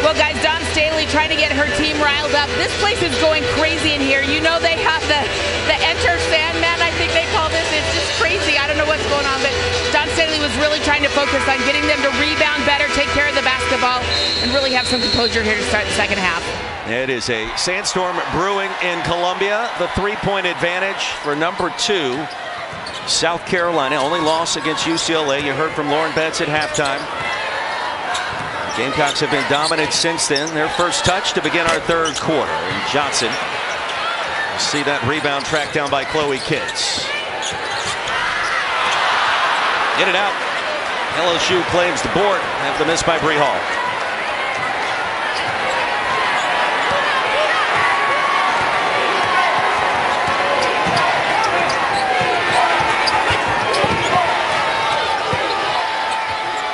Well, guys, Dawn Staley trying to get her team riled up. This place is going crazy in here. You know they have the Enter Sandman, I think they call this. It's just crazy. I don't know what's going on, but Dawn Staley was really trying to focus on getting them to rebound better, take care of the basketball, and really have some composure here to start the second half. It is a sandstorm brewing in Columbia. The 3-point advantage for number 2, South Carolina. Only loss against UCLA. You heard from Lauren Betts at halftime. Gamecocks have been dominant since then. Their first touch to begin our third quarter. And Johnson, see that rebound tracked down by Chloe Kitts. In and out. LSU claims the board after the miss by Bree Hall.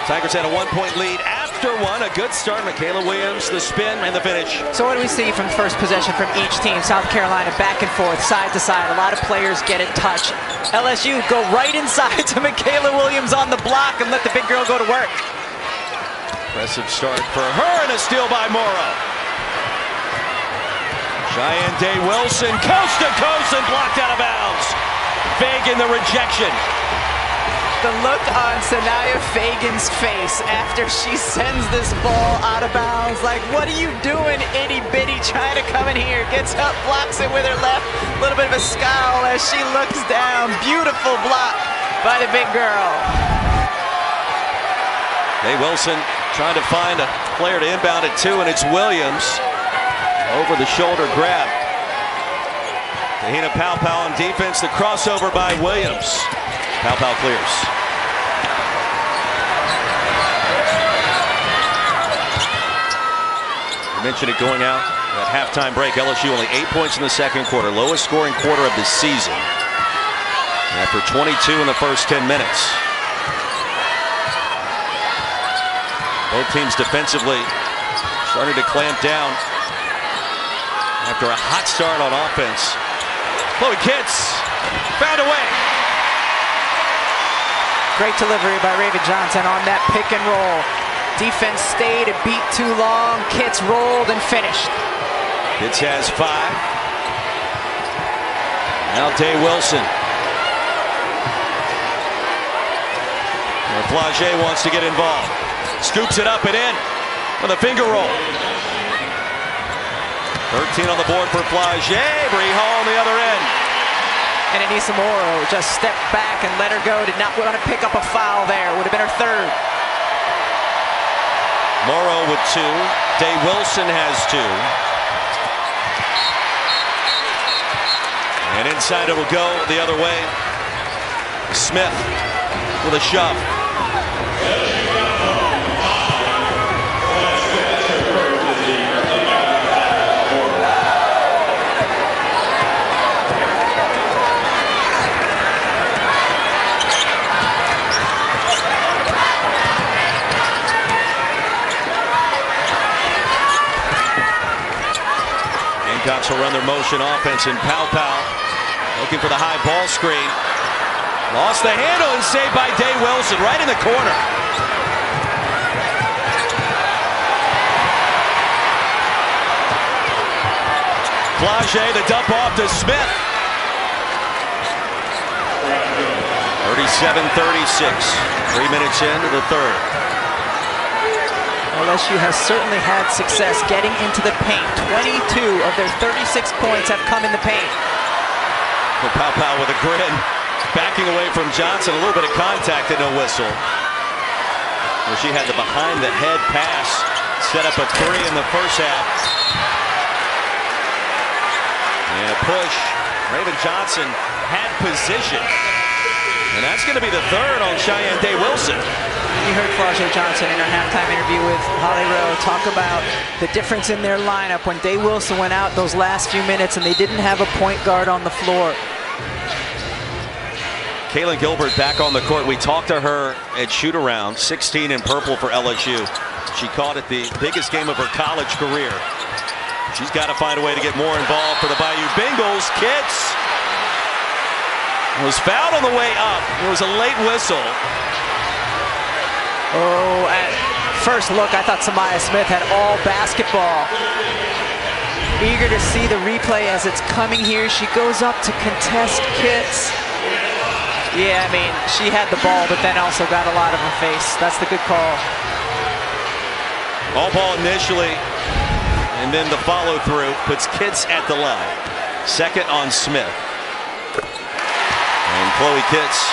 Tigers had a 1-point lead after one. A good start. Michaela Williams, the spin and the finish. So what do we see from first possession from each team? South Carolina back and forth, side to side. A lot of players get in touch. LSU go right inside to Michaela Williams on the block and let the big girl go to work. Impressive start for her, and a steal by Morrow. Cheyenne Day Wilson, coast to coast and blocked out of bounds. Fagan the rejection. The look on Sanaya Fagan's face after she sends this ball out of bounds. Like, what are you doing, itty bitty, trying to come in here? Gets up, blocks it with her left. A little bit of a scowl as she looks down. Beautiful block by the big girl. Day Wilson trying to find a player to inbound it to, and it's Williams. Over the shoulder grab. Tahina Paopao on defense. The crossover by Williams. Paopao clears. I mentioned it going out at halftime break. LSU only 8 points in the second quarter. Lowest scoring quarter of the season. After 22 in the first 10 minutes. Both teams defensively starting to clamp down after a hot start on offense. Chloe Kitts found a way. Great delivery by Raven Johnson on that pick and roll. Defense stayed, it beat too long. Kitts rolled and finished. Kitts has 5. Now Day Wilson. Flage wants to get involved. Scoops it up and in with a finger roll. 13 on the board for Flage. Bree Hall on the other end. And Anissa Morrow just stepped back and let her go. Did not want to pick up a foul there. Would have been her 3rd. Morrow with 2. Day Wilson has 2. And inside it will go the other way. Smith with a shove. Gamecocks will run their motion offense, and Paopao looking for the high ball screen. Lost the handle and saved by Day Wilson right in the corner. Flage, the dump off to Smith. 37-36. 3 minutes into the third. LSU has certainly had success getting into the paint. 22 of their 36 points have come in the paint. Paopao with a grin. Backing away from Johnson, a little bit of contact and no whistle. Well, she had the behind-the-head pass, set up a 3 in the first half. And a push. Raven Johnson had position. And that's going to be the 3rd on Cheyenne Day Wilson. You heard Flage Johnson in her halftime interview with Holly Rowe talk about the difference in their lineup when Day Wilson went out those last few minutes and they didn't have a point guard on the floor. Kaylin Gilbert back on the court. We talked to her at shoot-around, 16 in purple for LSU. She called it the biggest game of her college career. She's got to find a way to get more involved for the Bayou Bengals. Kitts was fouled on the way up. It was a late whistle. Oh, at first look, I thought Samaya Smith had all basketball. Eager to see the replay as it's coming here. She goes up to contest Kitts. Yeah, I mean, she had the ball, but then also got a lot of her face. That's the good call. All ball initially, and then the follow-through puts Kitts at the line. 2nd on Smith. And Chloe Kitts,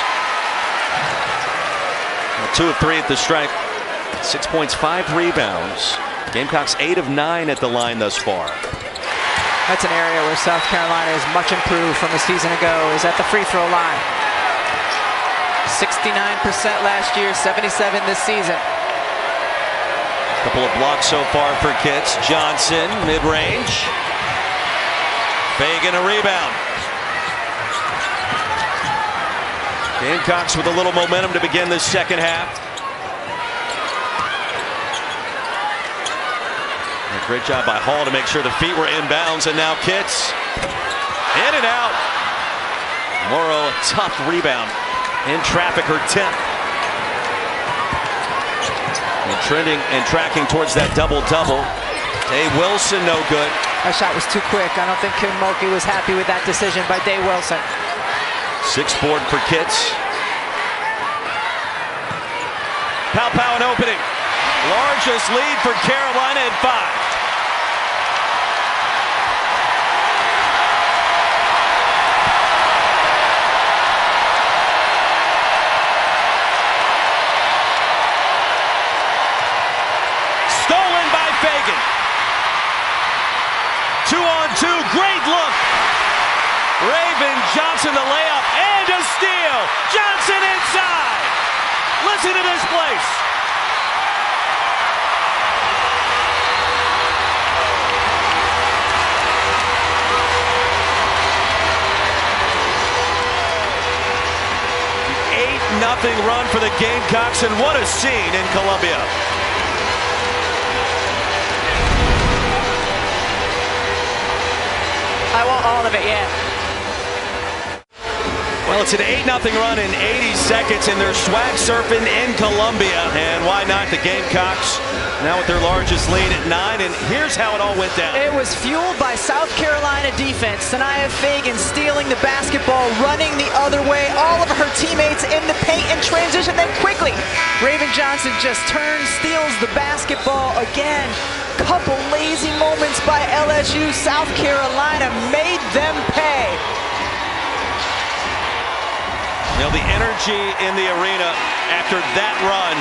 2 of 3 at the stripe. 6 points, 5 rebounds. Gamecocks 8 of 9 at the line thus far. That's an area where South Carolina is much improved from a season ago, is at the free throw line. 69% last year, 77 this season. A couple of blocks so far for Kitts. Johnson, mid-range. Fagan a rebound. Gamecocks with a little momentum to begin this second half. A great job by Hall to make sure the feet were inbounds, and now Kitts in and out. Morrow, a tough rebound. In traffic, her 10th. And trending and tracking towards that double-double. Day Wilson, no good. That shot was too quick. I don't think Kim Mulkey was happy with that decision by Day Wilson. 6th board for Kitts. Paopao an opening. Largest lead for Carolina at 5. Fagan. 2-on-2, great look. Raven Johnson the layup and a steal. Johnson inside. Listen to this place. The 8-0 run for the Gamecocks, and what a scene in Columbia. I want all of it, yeah. Well, it's an 8-0 run in 80 seconds, and they're swag surfing in Columbia. And why not? The Gamecocks now with their largest lead at 9. And here's how it all went down. It was fueled by South Carolina defense. Sanaya Fagan stealing the basketball, running the other way. All of her teammates in the paint in transition. Then quickly, Raven Johnson just turns, steals the basketball again. Couple lazy moments by LSU. South Carolina made them pay. You know, the energy in the arena after that run,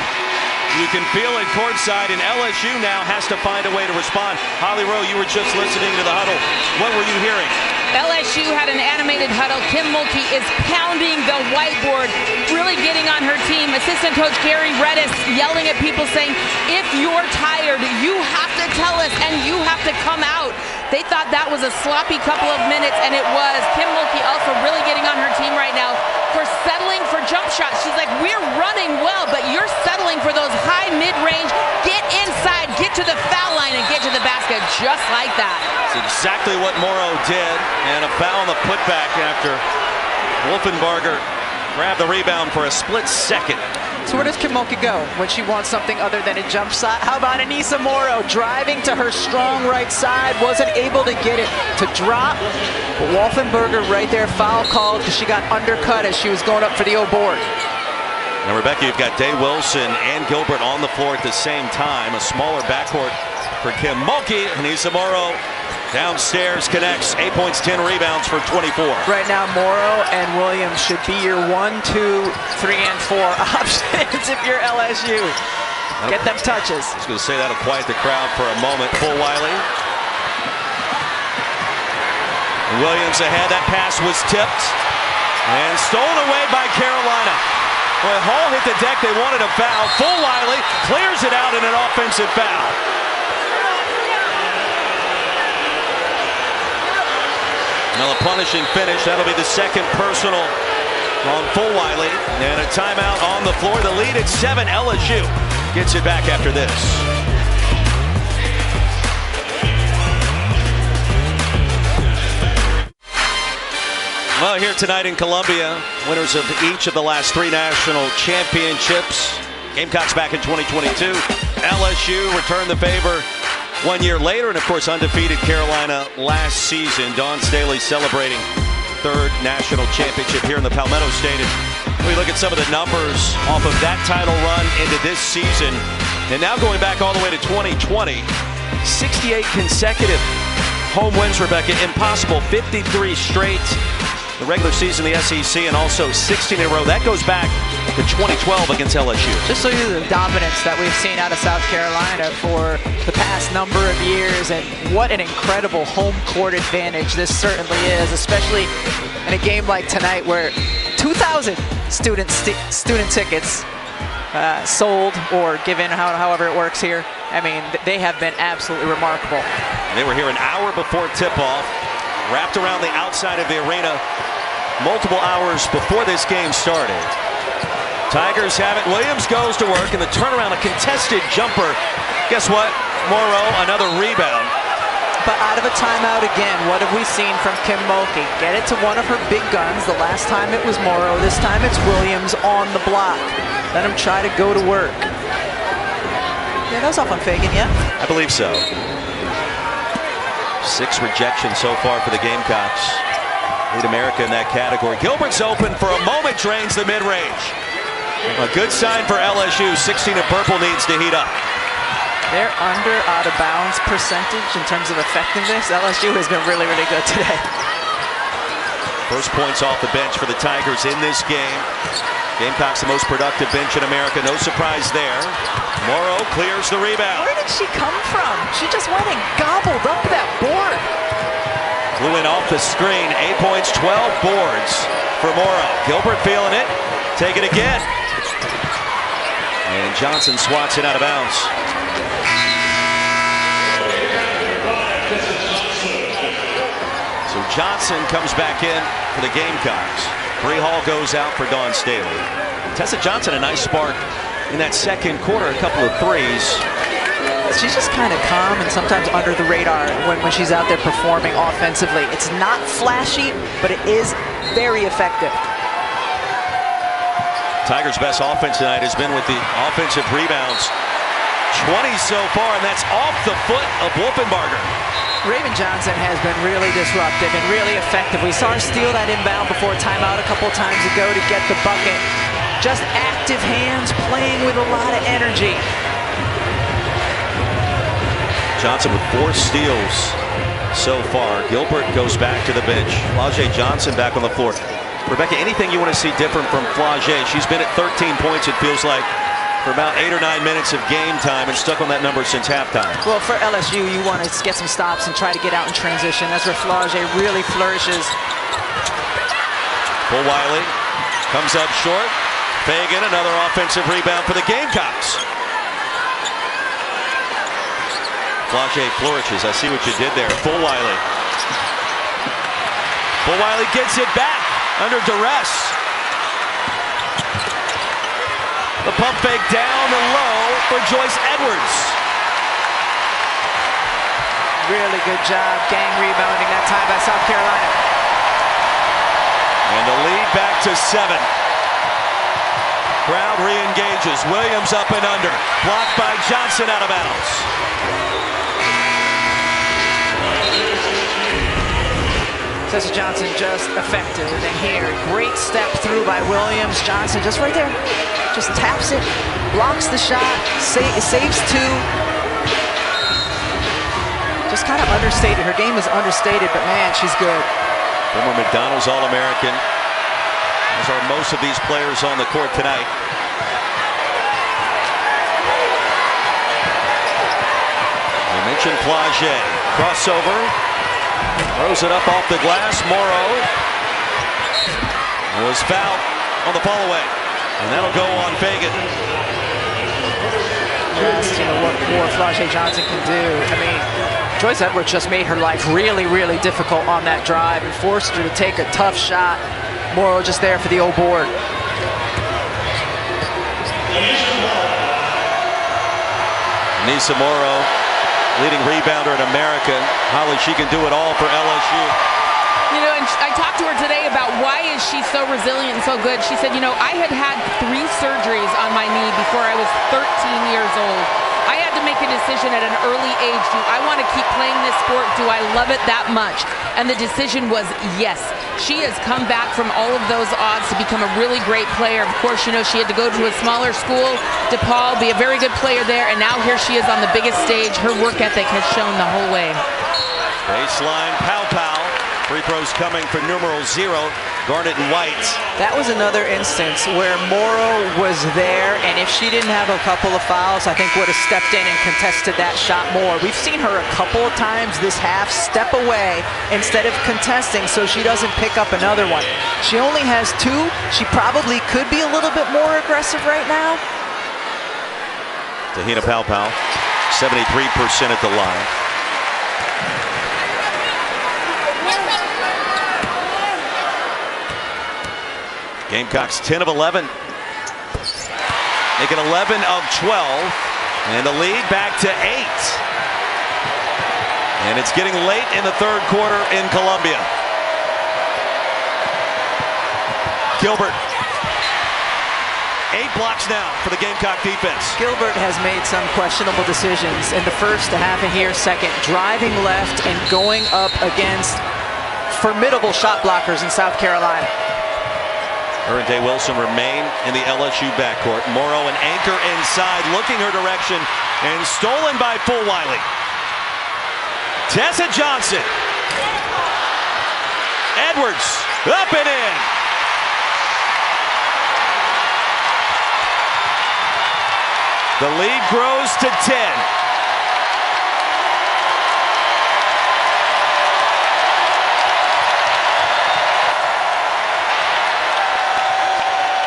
you can feel it courtside, and LSU now has to find a way to respond. Holly Rowe, you were just listening to the huddle. What were you hearing? LSU had an animated huddle. Kim Mulkey is pounding the whiteboard, really getting on her team. Assistant coach Gary Redis yelling at people saying, if you're tired, you have to tell us and you have to come out. They thought that was a sloppy couple of minutes, and it was. Kim Mulkey also really getting on her team right now for settling for jump shots. She's like, we're running well, but you're settling for those high mid-range. Get inside, get to the foul line, and get to the basket just like that. It's exactly what Morrow did, and a foul on the putback after Wolfenbarger grabbed the rebound for a split second. So where does Kim Mulkey go when she wants something other than a jump shot? How about Anissa Morrow driving to her strong right side, wasn't able to get it to drop. But Wolfenbarger right there, foul called because she got undercut as she was going up for the old board. And Rebecca, you've got Day Wilson and Gilbert on the floor at the same time. A smaller backcourt for Kim Mulkey. Anissa Morrow downstairs connects, 8 points, 10 rebounds for 24. Right now, Morrow and Williams should be your 1, 2, 3, and 4 options if you're LSU. Get them touches. I was going to say that'll quiet the crowd for a moment. Full Wiley. Williams ahead. That pass was tipped and stolen away by Carolina. Boy, Hall hit the deck. They wanted a foul. Full Wiley clears it out in an offensive foul. Now a punishing finish. That'll be the second personal on Full Wiley. And a timeout on the floor. The lead at 7. LSU gets it back after this. Well, here tonight in Columbia, winners of each of the last 3 national championships. Gamecocks back in 2022. LSU returned the favor 1 year later, and of course undefeated Carolina last season. Dawn Staley celebrating 3rd national championship here in the Palmetto Stadium. We look at some of the numbers off of that title run into this season, and now going back all the way to 2020, 68 consecutive home wins, Rebecca. Impossible. 53 straight. The regular season, the SEC, and also 16 in a row. That goes back to 2012 against LSU. Just so you know the dominance that we've seen out of South Carolina for the past number of years, and what an incredible home court advantage this certainly is, especially in a game like tonight where 2,000 student tickets sold or given, however it works here. I mean, they have been absolutely remarkable. They were here an hour before tip-off, wrapped around the outside of the arena multiple hours before this game started. Tigers have it. Williams goes to work, and the turnaround, a contested jumper. Guess what? Morrow, another rebound. But out of a timeout again, what have we seen from Kim Mulkey? Get it to one of her big guns. The last time it was Morrow. This time it's Williams on the block. Let him try to go to work. Yeah, that was off on Fagan, yeah? I believe so. 6 rejections so far for the Gamecocks. Lead America in that category. Gilbert's open for a moment, drains the mid-range. A good sign for LSU. 16 in purple needs to heat up. They're under out-of-bounds percentage in terms of effectiveness. LSU has been really, really good today. First points off the bench for the Tigers in this game. Gamecocks the most productive bench in America. No surprise there. Morrow clears the rebound. Where did she come from? She just went and gobbled up that board. Flew in off the screen. 8 points, 12 boards for Morrow. Gilbert feeling it. Take it again. And Johnson swats it out of bounds. So Johnson comes back in for the Gamecocks. Bree Hall goes out for Dawn Staley. Tessa Johnson, a nice spark in that second quarter, a couple of threes. She's just kind of calm and sometimes under the radar when she's out there performing offensively. It's not flashy, but it is very effective. Tigers' best offense tonight has been with the offensive rebounds. 20 so far, and that's off the foot of Wolfenbarger. Raven Johnson has been really disruptive and really effective. We saw her steal that inbound before timeout a couple times ago to get the bucket. Just active hands, playing with a lot of energy. Johnson with 4 steals so far. Gilbert goes back to the bench. Flau'jae Johnson back on the floor. Rebecca, anything you want to see different from Flau'jae? She's been at 13 points, it feels like, for about 8 or 9 minutes of game time and stuck on that number since halftime. Well, for LSU, you want to get some stops and try to get out in transition. That's where Flau'jae really flourishes. Wiley comes up short. Fagan, another offensive rebound for the Gamecocks. Flau'jae flourishes. I see what you did there. Wiley. Wiley gets it back under duress. The pump fake down the low for Joyce Edwards. Really good job gang rebounding that time by South Carolina. And the lead back to 7. Crowd re-engages. Williams up and under. Blocked by Johnson out of bounds. Tessa Johnson just effective. And here, great step through by Williams. Johnson just right there. Just taps it, blocks the shot, saves 2. Just kind of understated. Her game is understated, but man, she's good. Former McDonald's All-American. As are most of these players on the court tonight. I mentioned Flau'jae. Crossover. Throws it up off the glass. Morrow was fouled on the fall away. And that'll go on Fagan. Just, what more Flau'jae Johnson can do. I mean, Joyce Edwards just made her life really, really difficult on that drive and forced her to take a tough shot. Morrow just there for the old board. Nisa Morrow, leading rebounder in America. Holly, she can do it all for LSU. You know, and I talked to her today about why is she so resilient and so good. She said, I had 3 surgeries on my knee before I was 13 years old. I had to make a decision at an early age. Do I want to keep playing this sport? Do I love it that much? And the decision was yes. She has come back from all of those odds to become a really great player. Of course, she had to go to a smaller school, DePaul, be a very good player there, and now here she is on the biggest stage. Her work ethic has shown the whole way. Baseline, pow. Free throws coming for numeral 0, Garnet and White. That was another instance where Morrow was there, and if she didn't have a couple of fouls, I think would have stepped in and contested that shot more. We've seen her a couple of times this half step away instead of contesting so she doesn't pick up another one. She only has 2. She probably could be a little bit more aggressive right now. Tahina Pau, 73% at the line. Gamecocks 10 of 11. Make it 11 of 12. And the lead back to 8. And it's getting late in the third quarter in Columbia. Gilbert. 8 blocks now for the Gamecock defense. Gilbert has made some questionable decisions in the first half and here second. Driving left and going up against formidable shot blockers in South Carolina. Her and Day Wilson remain in the LSU backcourt. Morrow an anchor inside, looking her direction, and stolen by Wiley. Tessa Johnson. Edwards, up and in. The lead grows to 10.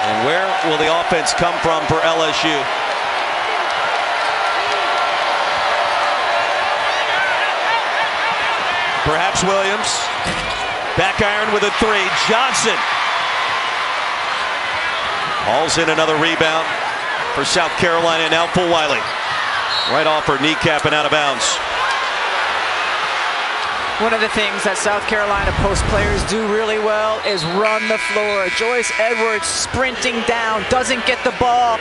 And where will the offense come from for LSU? Perhaps Williams. Back iron with a three. Johnson. Hauls in another rebound for South Carolina. Now Wiley. Right off her kneecap and out of bounds. One of the things that South Carolina post players do really well is run the floor. Joyce Edwards sprinting down, doesn't get the ball.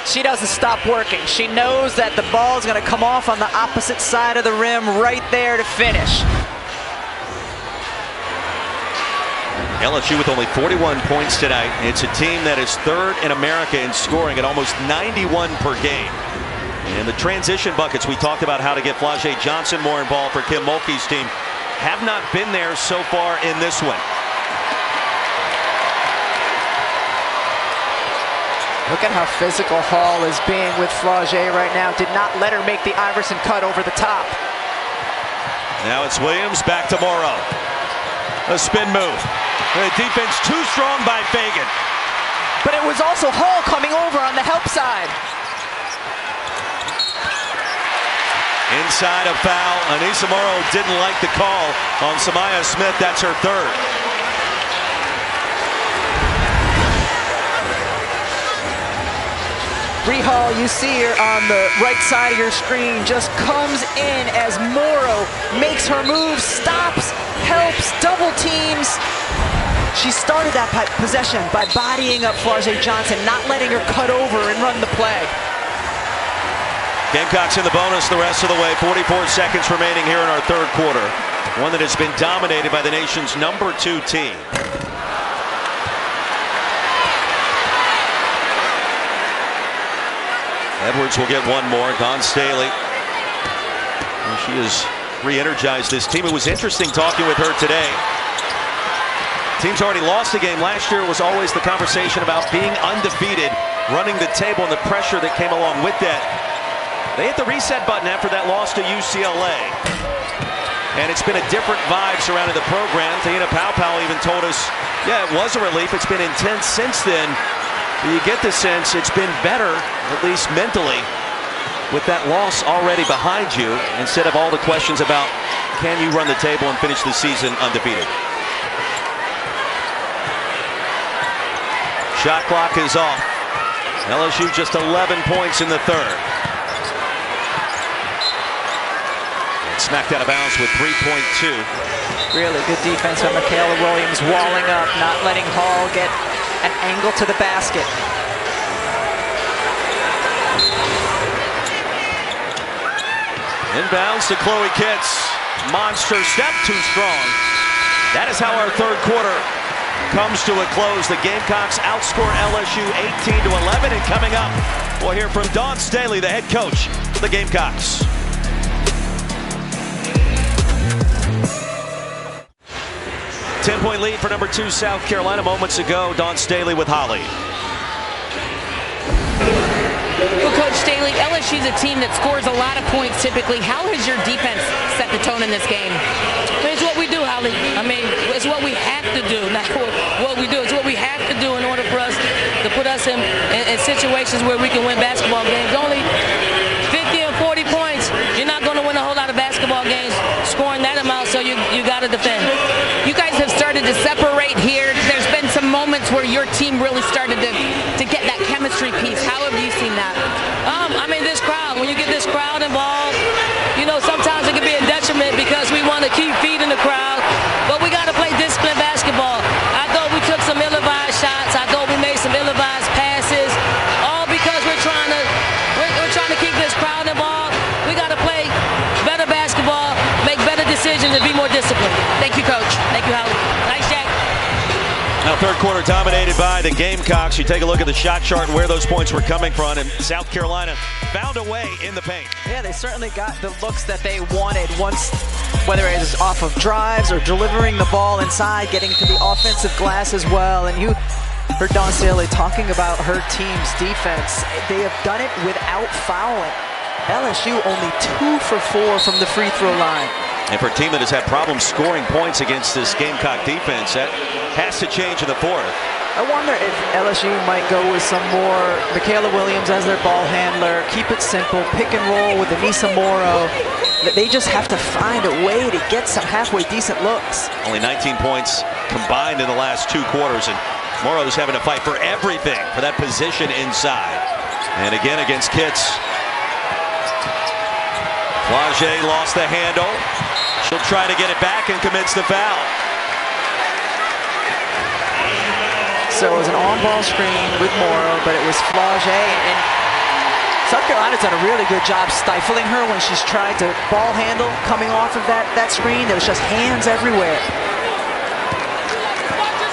She doesn't stop working. She knows that the ball is going to come off on the opposite side of the rim right there to finish. LSU with only 41 points tonight. It's a team that is third in America in scoring at almost 91 per game. And the transition buckets, we talked about how to get Flau'jae Johnson more involved for Kim Mulkey's team, have not been there so far in this one. Look at how physical Hall is being with Flau'jae right now. Did not let her make the Iverson cut over the top. Now it's Williams, back to Morrow. A spin move. The defense too strong by Fagan. But it was also Hall coming over on the help side. Inside a foul. Anissa Morrow didn't like the call on Samaya Smith. That's her third. Bree Hall, you see her on the right side of your screen, just comes in as Morrow makes her move, stops, helps, double teams. She started that possession by bodying up Flau'jae Johnson, not letting her cut over and run the play. Gamecocks in the bonus the rest of the way. 44 seconds remaining here in our third quarter. One that has been dominated by the nation's number 2 team. Edwards will get one more. Dawn Staley. And she has re-energized this team. It was interesting talking with her today. Team's already lost a game. Last year it was always the conversation about being undefeated, running the table, and the pressure that came along with that. They hit the reset button after that loss to UCLA. And it's been a different vibe surrounding the program. Thayina Powell even told us, yeah, it was a relief. It's been intense since then. But you get the sense it's been better, at least mentally, with that loss already behind you, instead of all the questions about can you run the table and finish the season undefeated. Shot clock is off. LSU just 11 points in the third. Smacked out of bounds with 3.2. Really good defense by Michaela Williams, walling up, not letting Hall get an angle to the basket. Inbounds to Chloe Kitts. Monster step, too strong. That is how our third quarter comes to a close. The Gamecocks outscore LSU 18-11. And coming up, we'll hear from Dawn Staley, the head coach of the Gamecocks. Ten-point lead for number 2 South Carolina moments ago. Dawn Staley with Holly. Well, Coach Staley, LSU is a team that scores a lot of points typically. How has your defense set the tone in this game? It's what we do, Holly. I mean, it's what we have to do, not what we do. It's what we have to do in order for us to put us in situations where we can win basketball games. Only 50 and 40 points. You're not going to win a whole lot of basketball games scoring that amount, so you got to defend. You guys have started to separate here. There's been some moments where your team really started to get that chemistry piece. How have you seen that? I mean, this crowd, when you get this crowd involved, you know, sometimes it can be a detriment because we want to keep feeding the crowd, but we got to play disciplined basketball. I thought we took some ill-advised shots. I thought we made some ill-advised passes, all because we're trying to keep this crowd involved. We got to play better basketball, make better decisions, and be more disciplined. Thank you, Coach. Thank you, Holly. Nice, Jack. Now third quarter dominated by the Gamecocks. You take a look at the shot chart and where those points were coming from, and South Carolina found a way in the paint. Yeah, they certainly got the looks that they wanted once, whether it is off of drives or delivering the ball inside, getting to the offensive glass as well. And you Heard Dawn Staley talking about her team's defense. They have done it without fouling. LSU only 2 for 4 from the free throw line. And for a team that has had problems scoring points against this Gamecock defense, that has to change in the fourth. I wonder if LSU might go with some more Michaela Williams as their ball handler, keep it simple, pick and roll with Anissa Morrow. They just have to find a way to get some halfway decent looks. Only 19 points combined in the last 2 quarters, and Morrow's having to fight for everything for that position inside. And again against Kitts. Flage lost the handle. She'll try to get it back and commits the foul. So it was an on-ball screen with Morrow, but it was Flage, and South Carolina's done a really good job stifling her when she's tried to ball handle coming off of that screen. There was just hands everywhere.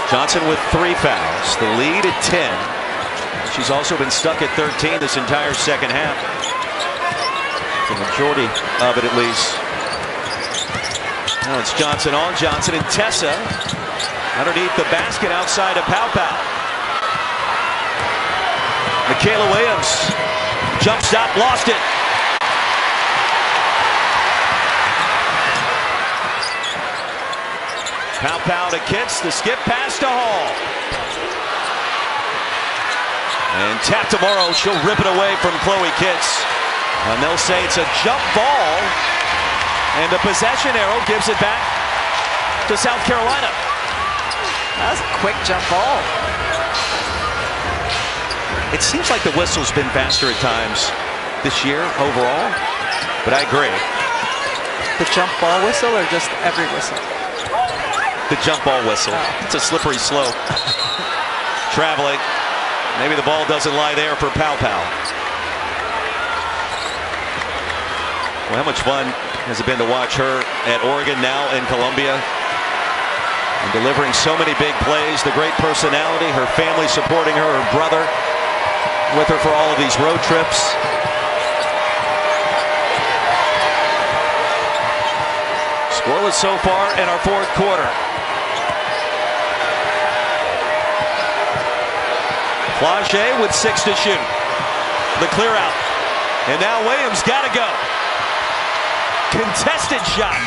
Johnson with 3 fouls, the lead at 10. She's also been stuck at 13 this entire second half. The majority of it, at least. Now it's Johnson on Johnson, and Tessa underneath the basket outside of Pow Pow. Michaela Williams, jump stop, lost it. Pow Pow to Kitts, the skip pass to Hall. And tap tomorrow, she'll rip it away from Chloe Kitts. And they'll say it's a jump ball. And the possession arrow gives it back to South Carolina. That was a quick jump ball. It seems like the whistle's been faster at times this year overall, but I agree. The jump ball whistle or just every whistle? The jump ball whistle. Oh. It's a slippery slope. Traveling. Maybe the ball doesn't lie there for Pow Pow. Well, how much fun has it been to watch her at Oregon, now in Columbia, and delivering so many big plays. The great personality, her family supporting her, her brother with her for all of these road trips. Scoreless so far in our fourth quarter. Flage with 6 to shoot. The clear out. And now Williams got to go. Contested shot.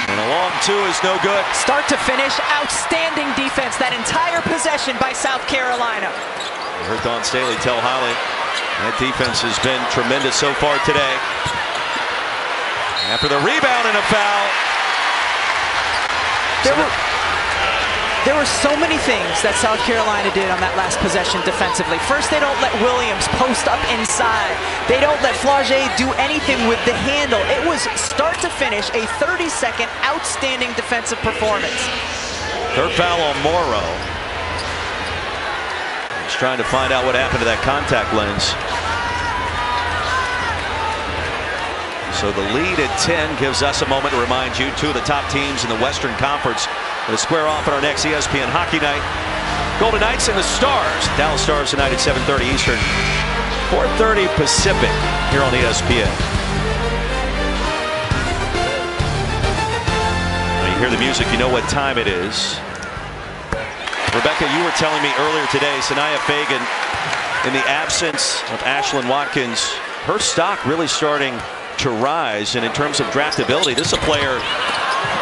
And a long 2 is no good. Start to finish, outstanding defense that entire possession by South Carolina. I heard Dawn Staley tell Holly that defense has been tremendous so far today. After the rebound and a foul. There were so many things that South Carolina did on that last possession defensively. First, they don't let Williams post up inside. They don't let Flage do anything with the handle. It was start to finish a 30-second outstanding defensive performance. Third foul on Morrow. He's trying to find out what happened to that contact lens. So the lead at 10 gives us a moment to remind you 2 of the top teams in the Western Conference will square off at our next ESPN Hockey Night. Golden Knights and the Stars. Dallas Stars tonight at 7:30 Eastern, 4:30 Pacific here on ESPN. When you hear the music, you know what time it is. Rebecca, you were telling me earlier today, Sanaya Fagan, in the absence of Ashlyn Watkins, her stock really starting to rise, and in terms of draftability, this is a player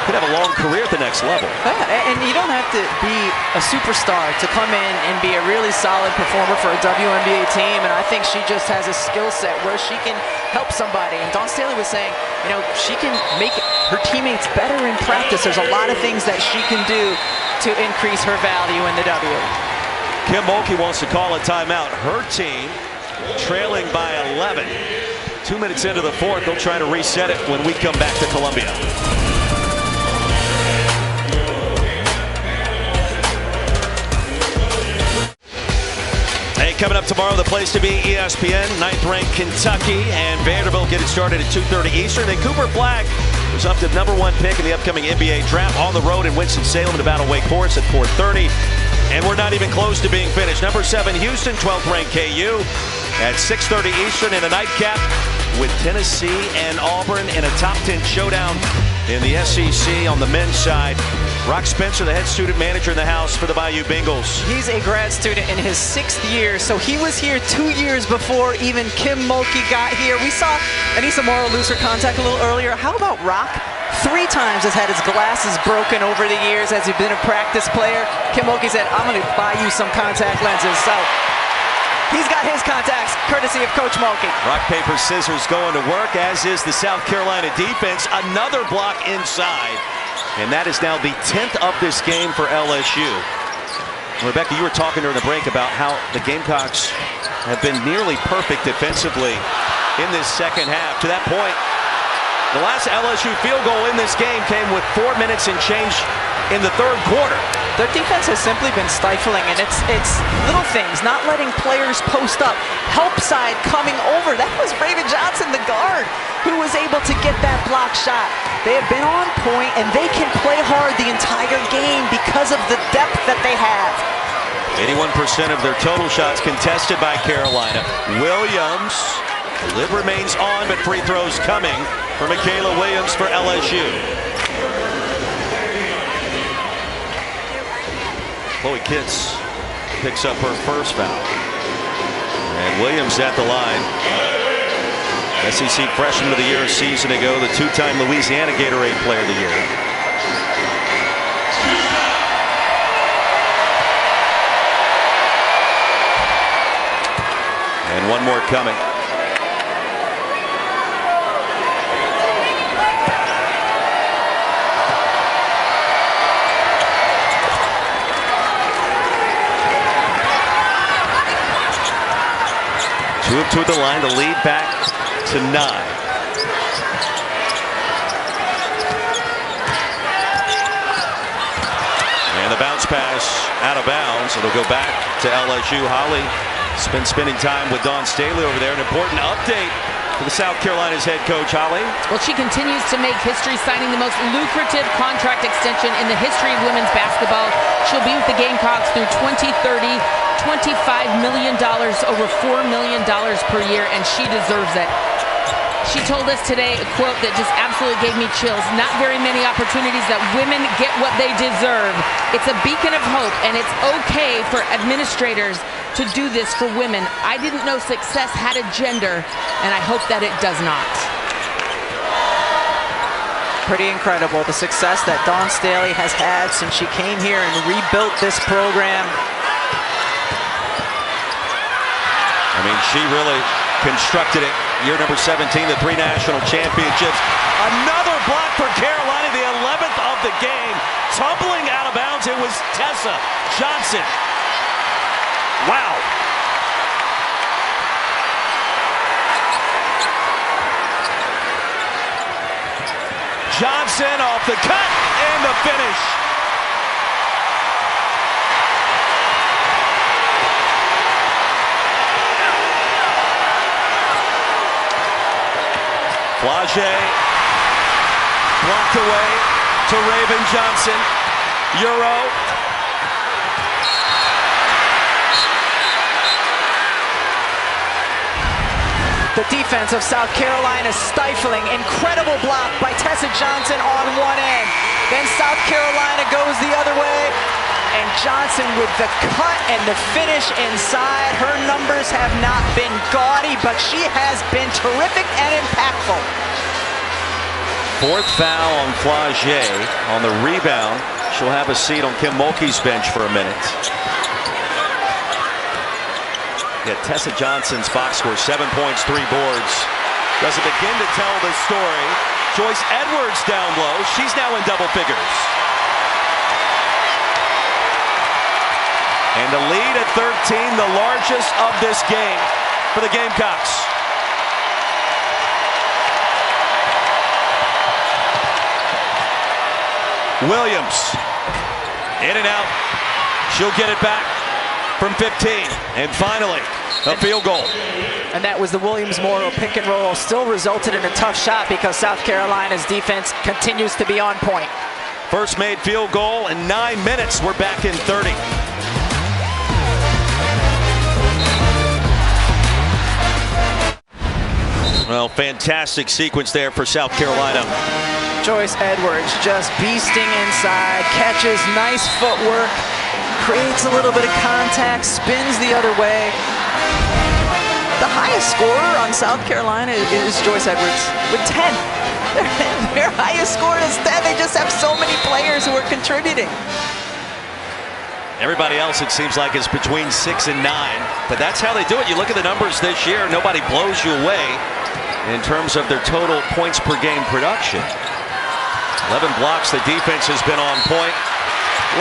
could have a long career at the next level. Yeah, and you don't have to be a superstar to come in and be a really solid performer for a WNBA team, and I think she just has a skill set where she can help somebody. And Dawn Staley was saying, you know, she can make her teammates better in practice. There's a lot of things that she can do to increase her value in the W. Kim Mulkey wants to call a timeout. Her team trailing by 11. 2 minutes into the fourth, they'll try to reset it when we come back to Columbia. Hey, coming up tomorrow, the place to be, ESPN, 9th-ranked Kentucky and Vanderbilt get it started at 2:30 Eastern. Then Cooper Flagg was up to #1 pick in the upcoming NBA draft on the road in Winston-Salem to battle Wake Forest at 4:30. And we're not even close to being finished. #7 Houston, 12th-ranked KU at 6:30 Eastern in the nightcap with Tennessee and Auburn in a top 10 showdown in the SEC on the men's side. Brock Spencer, the head student manager in the house for the Bayou Bengals. He's a grad student in his 6th year, so he was here 2 years before even Kim Mulkey got here. We saw Anissa Morrow lose her contact a little earlier. How about Rock? 3 times has had his glasses broken over the years as he's been a practice player. Kim Mulkey said, I'm going to buy you some contact lenses. So he's got his contacts, courtesy of Coach Mulkey. Rock, paper, scissors going to work, as is the South Carolina defense. Another block inside. And that is now the 10th of this game for LSU. Rebecca, you were talking during the break about how the Gamecocks have been nearly perfect defensively in this second half. To that point, the last LSU field goal in this game came with 4 minutes and change in the third quarter. Their defense has simply been stifling, and it's little things, not letting players post up. Help side coming over. That was Raven Johnson, the guard, who was able to get that block shot. They have been on point, and they can play hard the entire game because of the depth that they have. 81% of their total shots contested by Carolina. Williams, the lid remains on, but free throws coming for Michaela Williams for LSU. Chloe Kitts picks up her first foul. And Williams at the line. SEC Freshman of the Year a season ago, the 2-time Louisiana Gatorade Player of the Year. And one more coming. Two of two at the line, the lead back to 9. And the bounce pass out of bounds. It'll go back to LSU. Holly has been spending time with Dawn Staley over there. An important update for the South Carolina's head coach, Holly. Well, she continues to make history, signing the most lucrative contract extension in the history of women's basketball. She'll be with the Gamecocks through 2030. $25 million, over $4 million per year, and she deserves it. She told us today a quote that just absolutely gave me chills. Not very many opportunities that women get what they deserve. It's a beacon of hope, and it's okay for administrators to do this for women. I didn't know success had a gender, and I hope that it does not. Pretty incredible, the success that Dawn Staley has had since she came here and rebuilt this program. I mean, she really constructed it. Year number 17, the 3 national championships. Another block for Carolina, the 11th of the game. Tumbling out of bounds, it was Tessa Johnson. Wow. Johnson off the cut and the finish. Flage blocked away to Raven Johnson. Euro. The defense of South Carolina stifling. Incredible block by Tessa Johnson on one end. Then South Carolina goes the other way. And Johnson with the cut and the finish inside. Her numbers have not been gaudy, but she has been terrific and impactful. 4th foul on Flage. On the rebound, she'll have a seat on Kim Mulkey's bench for a minute. Yeah, Tessa Johnson's box score, 7 points, 3 boards. Doesn't begin to tell the story. Joyce Edwards down low. She's now in double figures. And the lead at 13, the largest of this game for the Gamecocks. Williams, in and out. She'll get it back from 15. And finally, a field goal. And that was the Williams-Morrow pick and roll. Still resulted in a tough shot because South Carolina's defense continues to be on point. First made field goal in 9 minutes. We're back in 30. Well, fantastic sequence there for South Carolina. Joyce Edwards just beasting inside, catches, nice footwork, creates a little bit of contact, spins the other way. The highest scorer on South Carolina is Joyce Edwards with 10. Their highest score is 10. They just have so many players who are contributing. Everybody else, it seems like, is between 6 and 9. But that's how they do it. You look at the numbers this year, nobody blows you away in terms of their total points per game production. 11 blocks. The defense has been on point.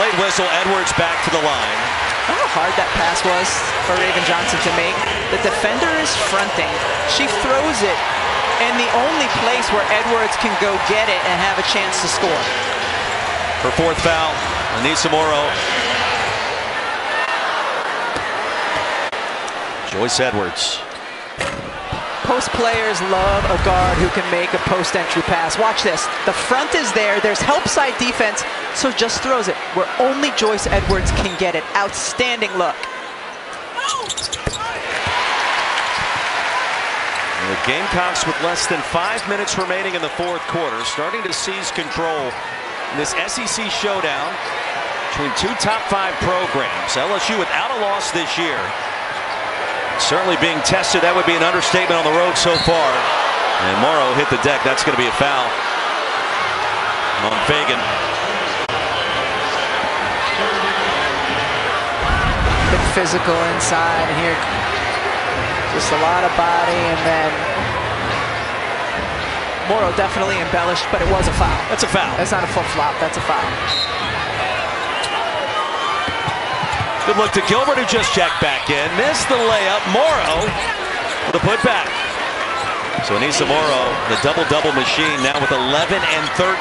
Late whistle. Edwards back to the line. How hard that pass was for Raven Johnson to make. The defender is fronting. She throws it, and the only place where Edwards can go get it and have a chance to score. Her fourth foul. Anissa Morrow. Joyce Edwards. Post players love a guard who can make a post entry pass. Watch this. The front is there. There's help side defense, so just throws it where only Joyce Edwards can get it. Outstanding look. And the Gamecocks with less than 5 minutes remaining in the fourth quarter, starting to seize control in this SEC showdown between two top 5 programs. LSU without a loss this year. Certainly being tested. That would be an understatement on the road so far. And Morrow hit the deck. That's going to be a foul on Fagan. Bit physical inside here. Just a lot of body, and then Morrow definitely embellished, but it was a foul. That's a foul. That's not a full flop. That's a foul. Good look to Gilbert, who just checked back in. Missed the layup. Morrow with a putback. So Anissa Morrow, the double-double machine, now with 11 and 13.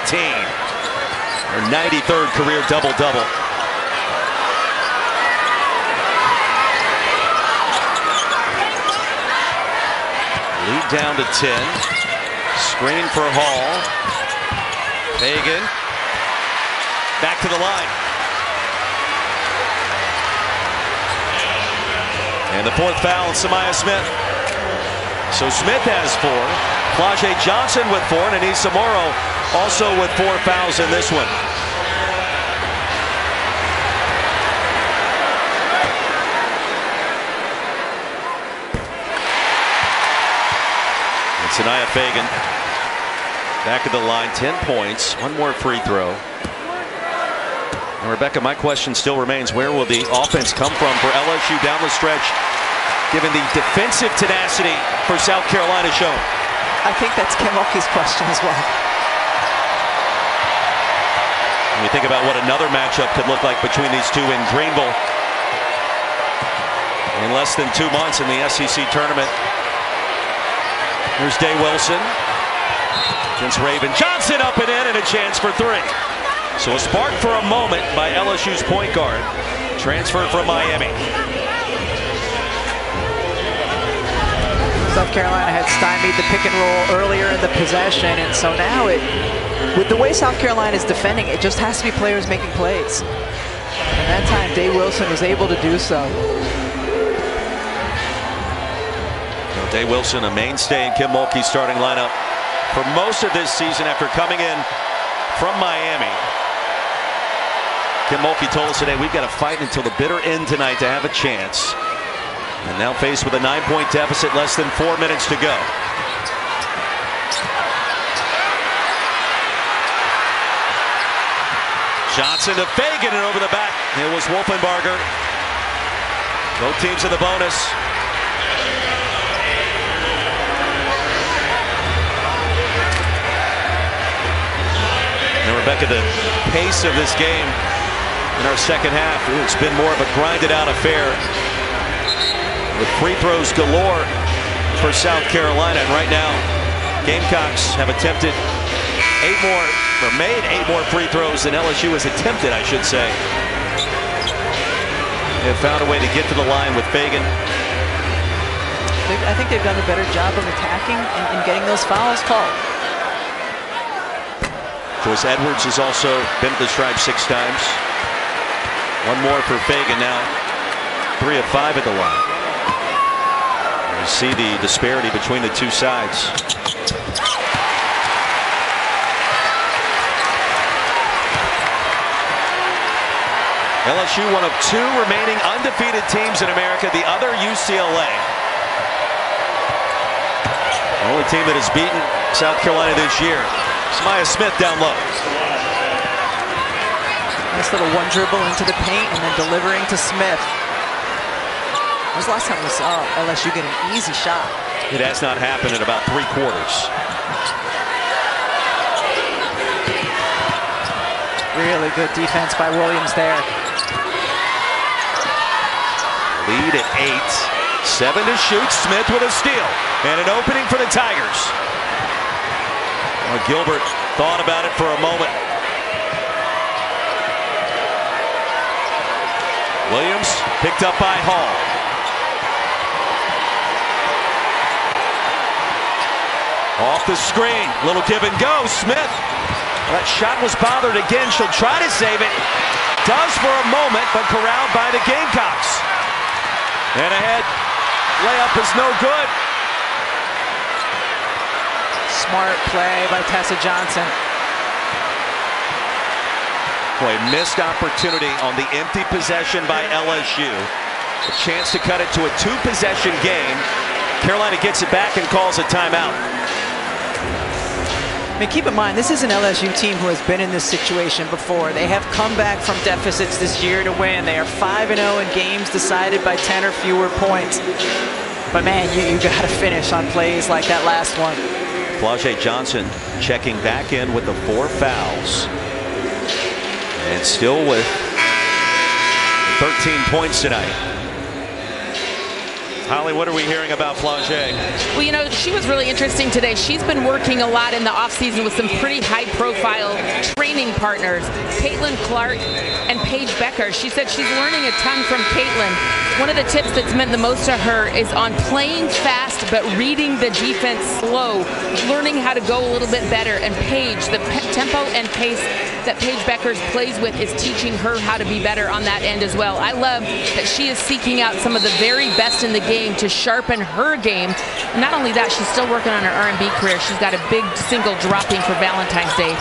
Her 93rd career double-double. Lead down to 10. Screen for Hall. Fagan. Back to the line. And the fourth foul on Samaya Smith. So Smith has 4. Flau'jae Johnson with 4. And Anissa Morrow also with 4 fouls in this one. And Sanaya Fagan back at the line. 10 points. 1 more free throw. And Rebecca, my question still remains, where will the offense come from for LSU down the stretch, given the defensive tenacity for South Carolina shown? I think that's Kim Mulkey's question as well. When you think about what another matchup could look like between these two in Greenville in less than 2 months in the SEC tournament. Here's Day Wilson against Raven Johnson, up and in, and a chance for 3. So a spark for a moment by LSU's point guard, transferred from Miami. South Carolina had stymied the pick and roll earlier in the possession, and so now with the way South Carolina is defending, it just has to be players making plays. And that time, Day Wilson was able to do so. Well, Day Wilson, a mainstay in Kim Mulkey's starting lineup for most of this season after coming in from Miami. Kim Mulkey told us today, we've got to fight until the bitter end tonight to have a chance. And now faced with a 9-point deficit, less than 4 minutes to go. Johnson to Fagan and over the back. It was Wolfenbarger. Both teams in the bonus. And Rebecca, the pace of this game in our second half, it's been more of a grinded out affair with free throws galore for South Carolina. And right now, Gamecocks have attempted 8 more, or made 8 more free throws than LSU has attempted, I should say. They've found a way to get to the line with Fagan. I think they've done a better job of attacking and getting those fouls called. Joyce Edwards has also been at the stripe 6 times. 1 more for Fagan now. 3 of 5 at the line. see the disparity between the two sides. LSU, one of two remaining undefeated teams in America, the other UCLA. The only team that has beaten South Carolina this year. Smyah Smith down low. Nice little one dribble into the paint and then delivering to Smith. When was the last time we saw LSU get an easy shot? It has not happened in about 3 quarters. Really good defense by Williams there. Lead at 8. 7 to shoot. Smith with a steal. And an opening for the Tigers. Well, Gilbert thought about it for a moment. Williams picked up by Hall. Off the screen. Little give and go. Smith. That shot was bothered again. She'll try to save it. Does for a moment, but corralled by the Gamecocks. And ahead. Layup is no good. Smart play by Tessa Johnson. Boy, missed opportunity on the empty possession by LSU. A chance to cut it to a 2-possession game. Carolina gets it back and calls a timeout. I mean, keep in mind, this is an LSU team who has been in this situation before. They have come back from deficits this year to win. They are 5-0 in games decided by 10 or fewer points. But man, you got to finish on plays like that last one. Flau'jae Johnson checking back in with the 4 fouls. And still with 13 points tonight. Holly, what are we hearing about Flau'jae? Well, you know, she was really interesting today. She's been working a lot in the offseason with some pretty high-profile training partners, Caitlin Clark and Paige Becker. She said she's learning a ton from Caitlin. One of the tips that's meant the most to her is on playing fast but reading the defense slow, learning how to go a little bit better. And Paige, the tempo and pace that Paige Beckers plays with is teaching her how to be better on that end as well. I love that she is seeking out some of the very best in the game to sharpen her game. And not only that, she's still working on her R&B career. She's got a big single dropping for Valentine's Day.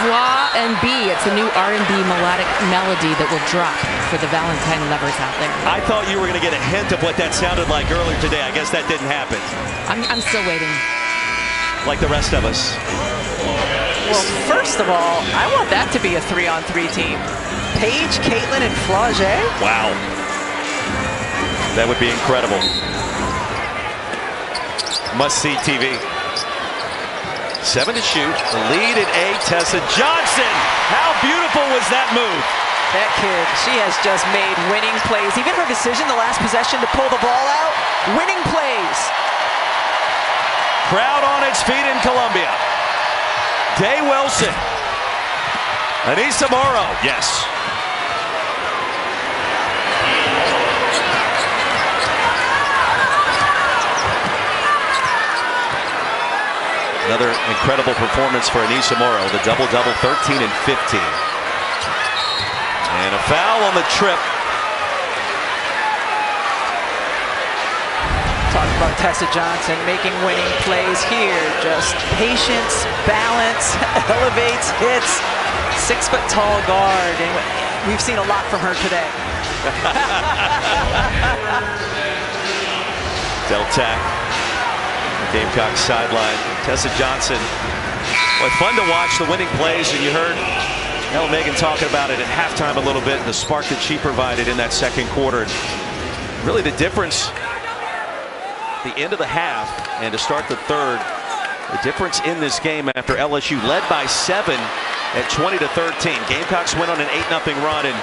Flaw and B, it's a new R&B melodic melody that will drop for the Valentine lovers out there. I thought you were going to get a hint of what that sounded like earlier today. I guess that didn't happen. I'm still waiting. Like the rest of us. Well, first of all, I want that to be a 3-on-3 team. Paige, Caitlin, and Flau'jae. Wow. That would be incredible. Must-see TV. 7 to shoot. The lead at 8. Tessa Johnson. How beautiful was that move? That kid, she has just made winning plays. Even her decision the last possession to pull the ball out. Winning plays. Crowd on its feet in Columbia. Day Wilson. Anissa Morrow. Yes. Another incredible performance for Anissa Morrow. The double-double, 13 and 15. And a foul on the trip. Talking about Tessa Johnson making winning plays here. Just patience, balance, elevates, hits. 6-foot-tall guard. And we've seen a lot from her today. Del Tac. Gamecock sideline. Tessa Johnson. Well, fun to watch the winning plays, and you heard Megan talking about it at halftime a little bit, the spark that she provided in that second quarter. Really the difference, the end of the half and to start the third, the difference in this game after LSU led by 7 at 20-13. Gamecocks went on an 8-0 run and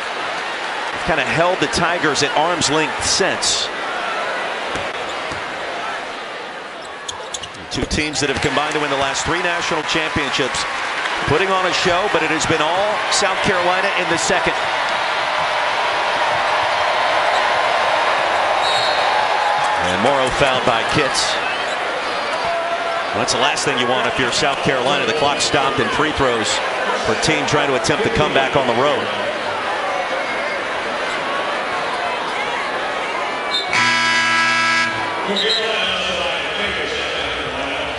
kind of held the Tigers at arm's length since. Two teams that have combined to win the last 3 national championships, putting on a show, but it has been all South Carolina in the second. And Morrow fouled by Kitts. Well, that's the last thing you want if you're South Carolina. The clock stopped and free throws for a team trying to attempt to come back on the road. Okay.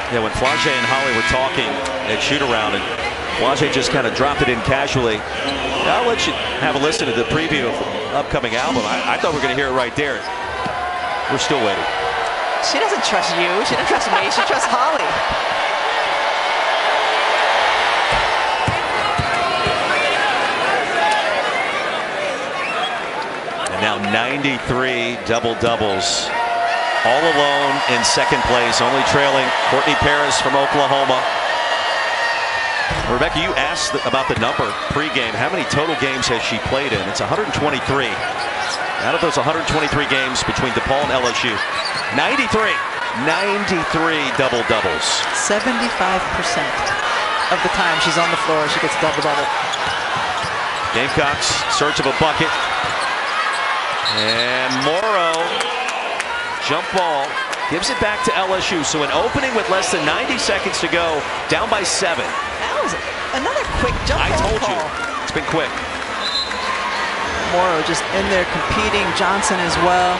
Yeah, when Flage and Holly were talking at shoot-around, and Flage just kind of dropped it in casually. I'll let you have a listen to the preview of the upcoming album. I thought we were going to hear it right there. We're still waiting. She doesn't trust you. She doesn't trust me. She trusts Holly. And now 93 double-doubles. All alone in second place, only trailing Courtney Paris from Oklahoma. Rebecca, you asked about the number pregame. How many total games has she played in? It's 123. Out of those 123 games between DePaul and LSU, 93 double-doubles. 75% of the time she's on the floor, she gets a double-double. Gamecocks, search of a bucket. And Morrow, jump ball, gives it back to LSU. So an opening with less than 90 seconds to go, down by 7. That was another quick jump ball. I told call. you, it's been quick. Morrow just in there competing, Johnson as well.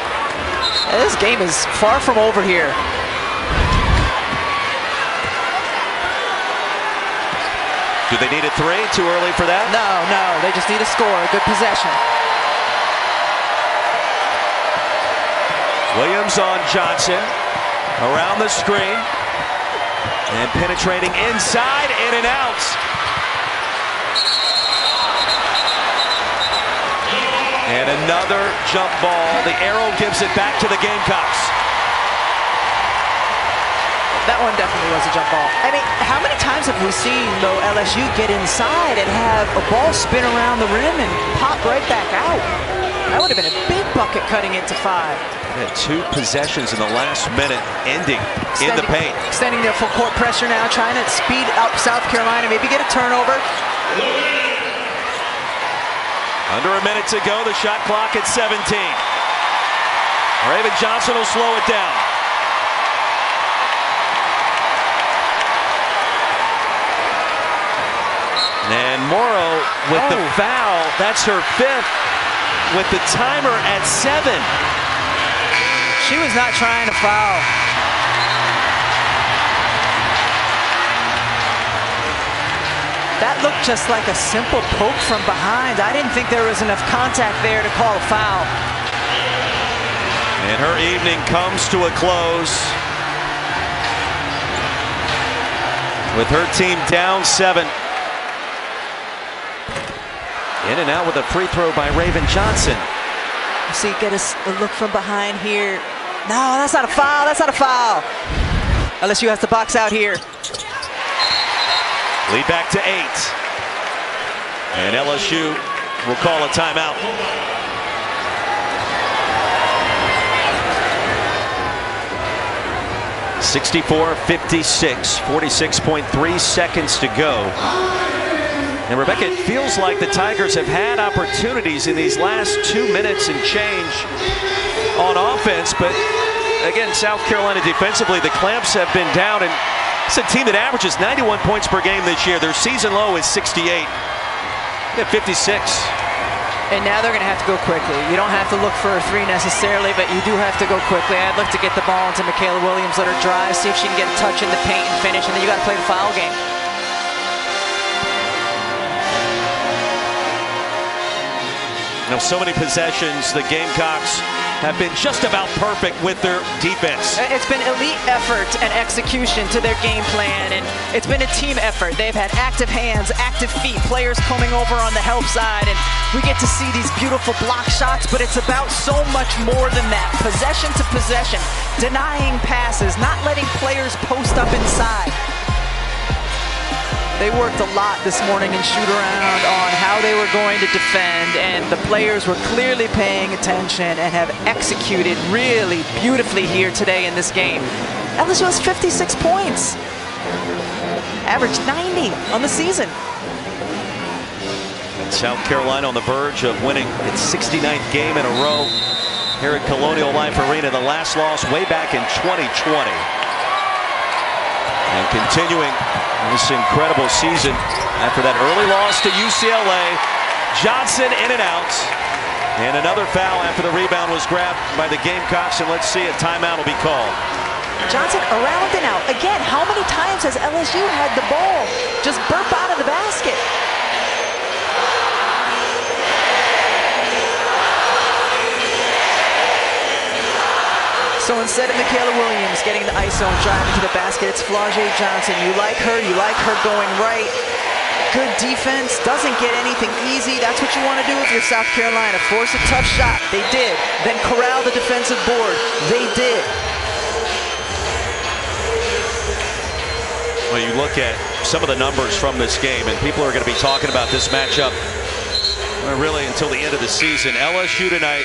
This game is far from over here. Do they need a 3? Too early for that? No, they just need a score, a good possession. Williams on Johnson, around the screen, and penetrating inside, in and out. And another jump ball. The arrow gives it back to the Gamecocks. That one definitely was a jump ball. I mean, how many times have we seen, though, LSU get inside and have a ball spin around the rim and pop right back out? That would have been a big bucket cutting it to 5. Had 2 possessions in the last minute, ending in the paint. Extending their full court pressure now, trying to speed up South Carolina, maybe get a turnover. Under a minute to go, the shot clock at 17. Raven Johnson will slow it down. And Morrow with the foul. That's her 5th with the timer at 7. She was not trying to foul. That looked just like a simple poke from behind. I didn't think there was enough contact there to call a foul. And her evening comes to a close with her team down 7. In and out with a free throw by Raven Johnson. See, get a look from behind here. No, that's not a foul. That's not a foul. LSU has to box out here. Lead back to 8. And LSU will call a timeout. (64-56), 46.3 seconds to go. And Rebecca, it feels like the Tigers have had opportunities in these last 2 minutes and change on offense, but again, South Carolina defensively, the Clamps have been down, and it's a team that averages 91 points per game this year. Their season low is 68. At 56. And now they're going to have to go quickly. You don't have to look for a 3 necessarily, but you do have to go quickly. I'd look to get the ball into Michaela Williams, let her drive, see if she can get a touch in the paint and finish, and then you got to play the foul game. Now, so many possessions, the Gamecocks have been just about perfect with their defense. It's been elite effort and execution to their game plan, and it's been a team effort. They've had active hands, active feet, players coming over on the help side, and we get to see these beautiful block shots, but it's about so much more than that. Possession to possession, denying passes, not letting players post up inside. They worked a lot this morning in shoot-around on how they were going to defend, and the players were clearly paying attention and have executed really beautifully here today in this game. LSU has 56 points, averaged 90 on the season. South Carolina on the verge of winning its 69th game in a row here at Colonial Life Arena. The last loss way back in 2020. And continuing this incredible season after that early loss to UCLA. Johnson in and out. And another foul after the rebound was grabbed by the Gamecocks. And let's see, a timeout will be called. Johnson around and out. Again, how many times has LSU had the ball just burp out of the basket? So instead of Michaela Williams getting the ISO and driving to the basket, it's Flau'jae Johnson. You like her going right. Good defense, doesn't get anything easy. That's what you want to do if you're South Carolina. Force a tough shot. They did. Then corral the defensive board. They did. Well, you look at some of the numbers from this game, and people are going to be talking about this matchup really until the end of the season. LSU tonight,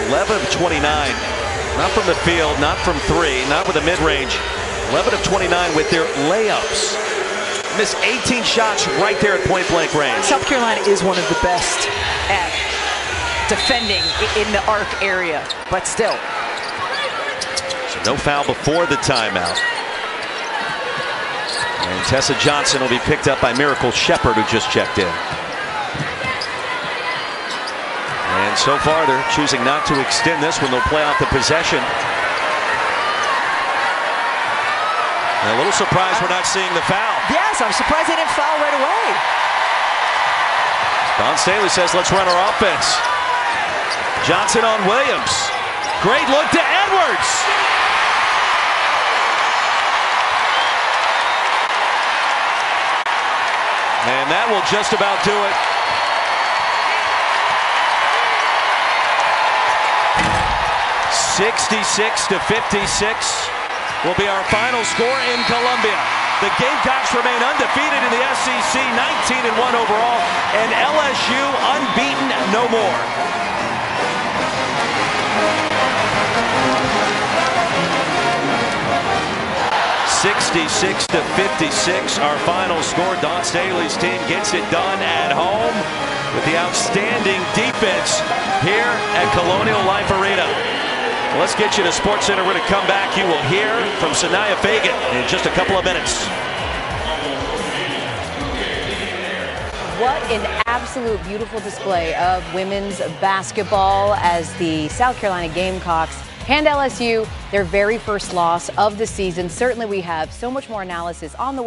11 of 29. Not from the field, not from three, not with a mid-range. 11 of 29 with their layups. Missed 18 shots right there at point-blank range. South Carolina is one of the best at defending in the arc area, but still. So no foul before the timeout. And Tessa Johnson will be picked up by Miracle Shepard, who just checked in. And so far, they're choosing not to extend this when they'll play out the possession. And a little surprised we're not seeing the foul. Yes, I'm surprised they didn't foul right away. Don Staley says, let's run our offense. Johnson on Williams. Great look to Edwards. And that will just about do it. (66-56) will be our final score in Columbia. The Gamecocks remain undefeated in the SEC, 19-1 overall, and LSU unbeaten no more. (66-56) our final score. Don Staley's team gets it done at home with the outstanding defense here at Colonial Life Arena. Let's get you to Sports Center. We're going to come back. You will hear from Sanaya Fagan in just a couple of minutes. What an absolute beautiful display of women's basketball as the South Carolina Gamecocks hand LSU their very first loss of the season. Certainly we have so much more analysis on the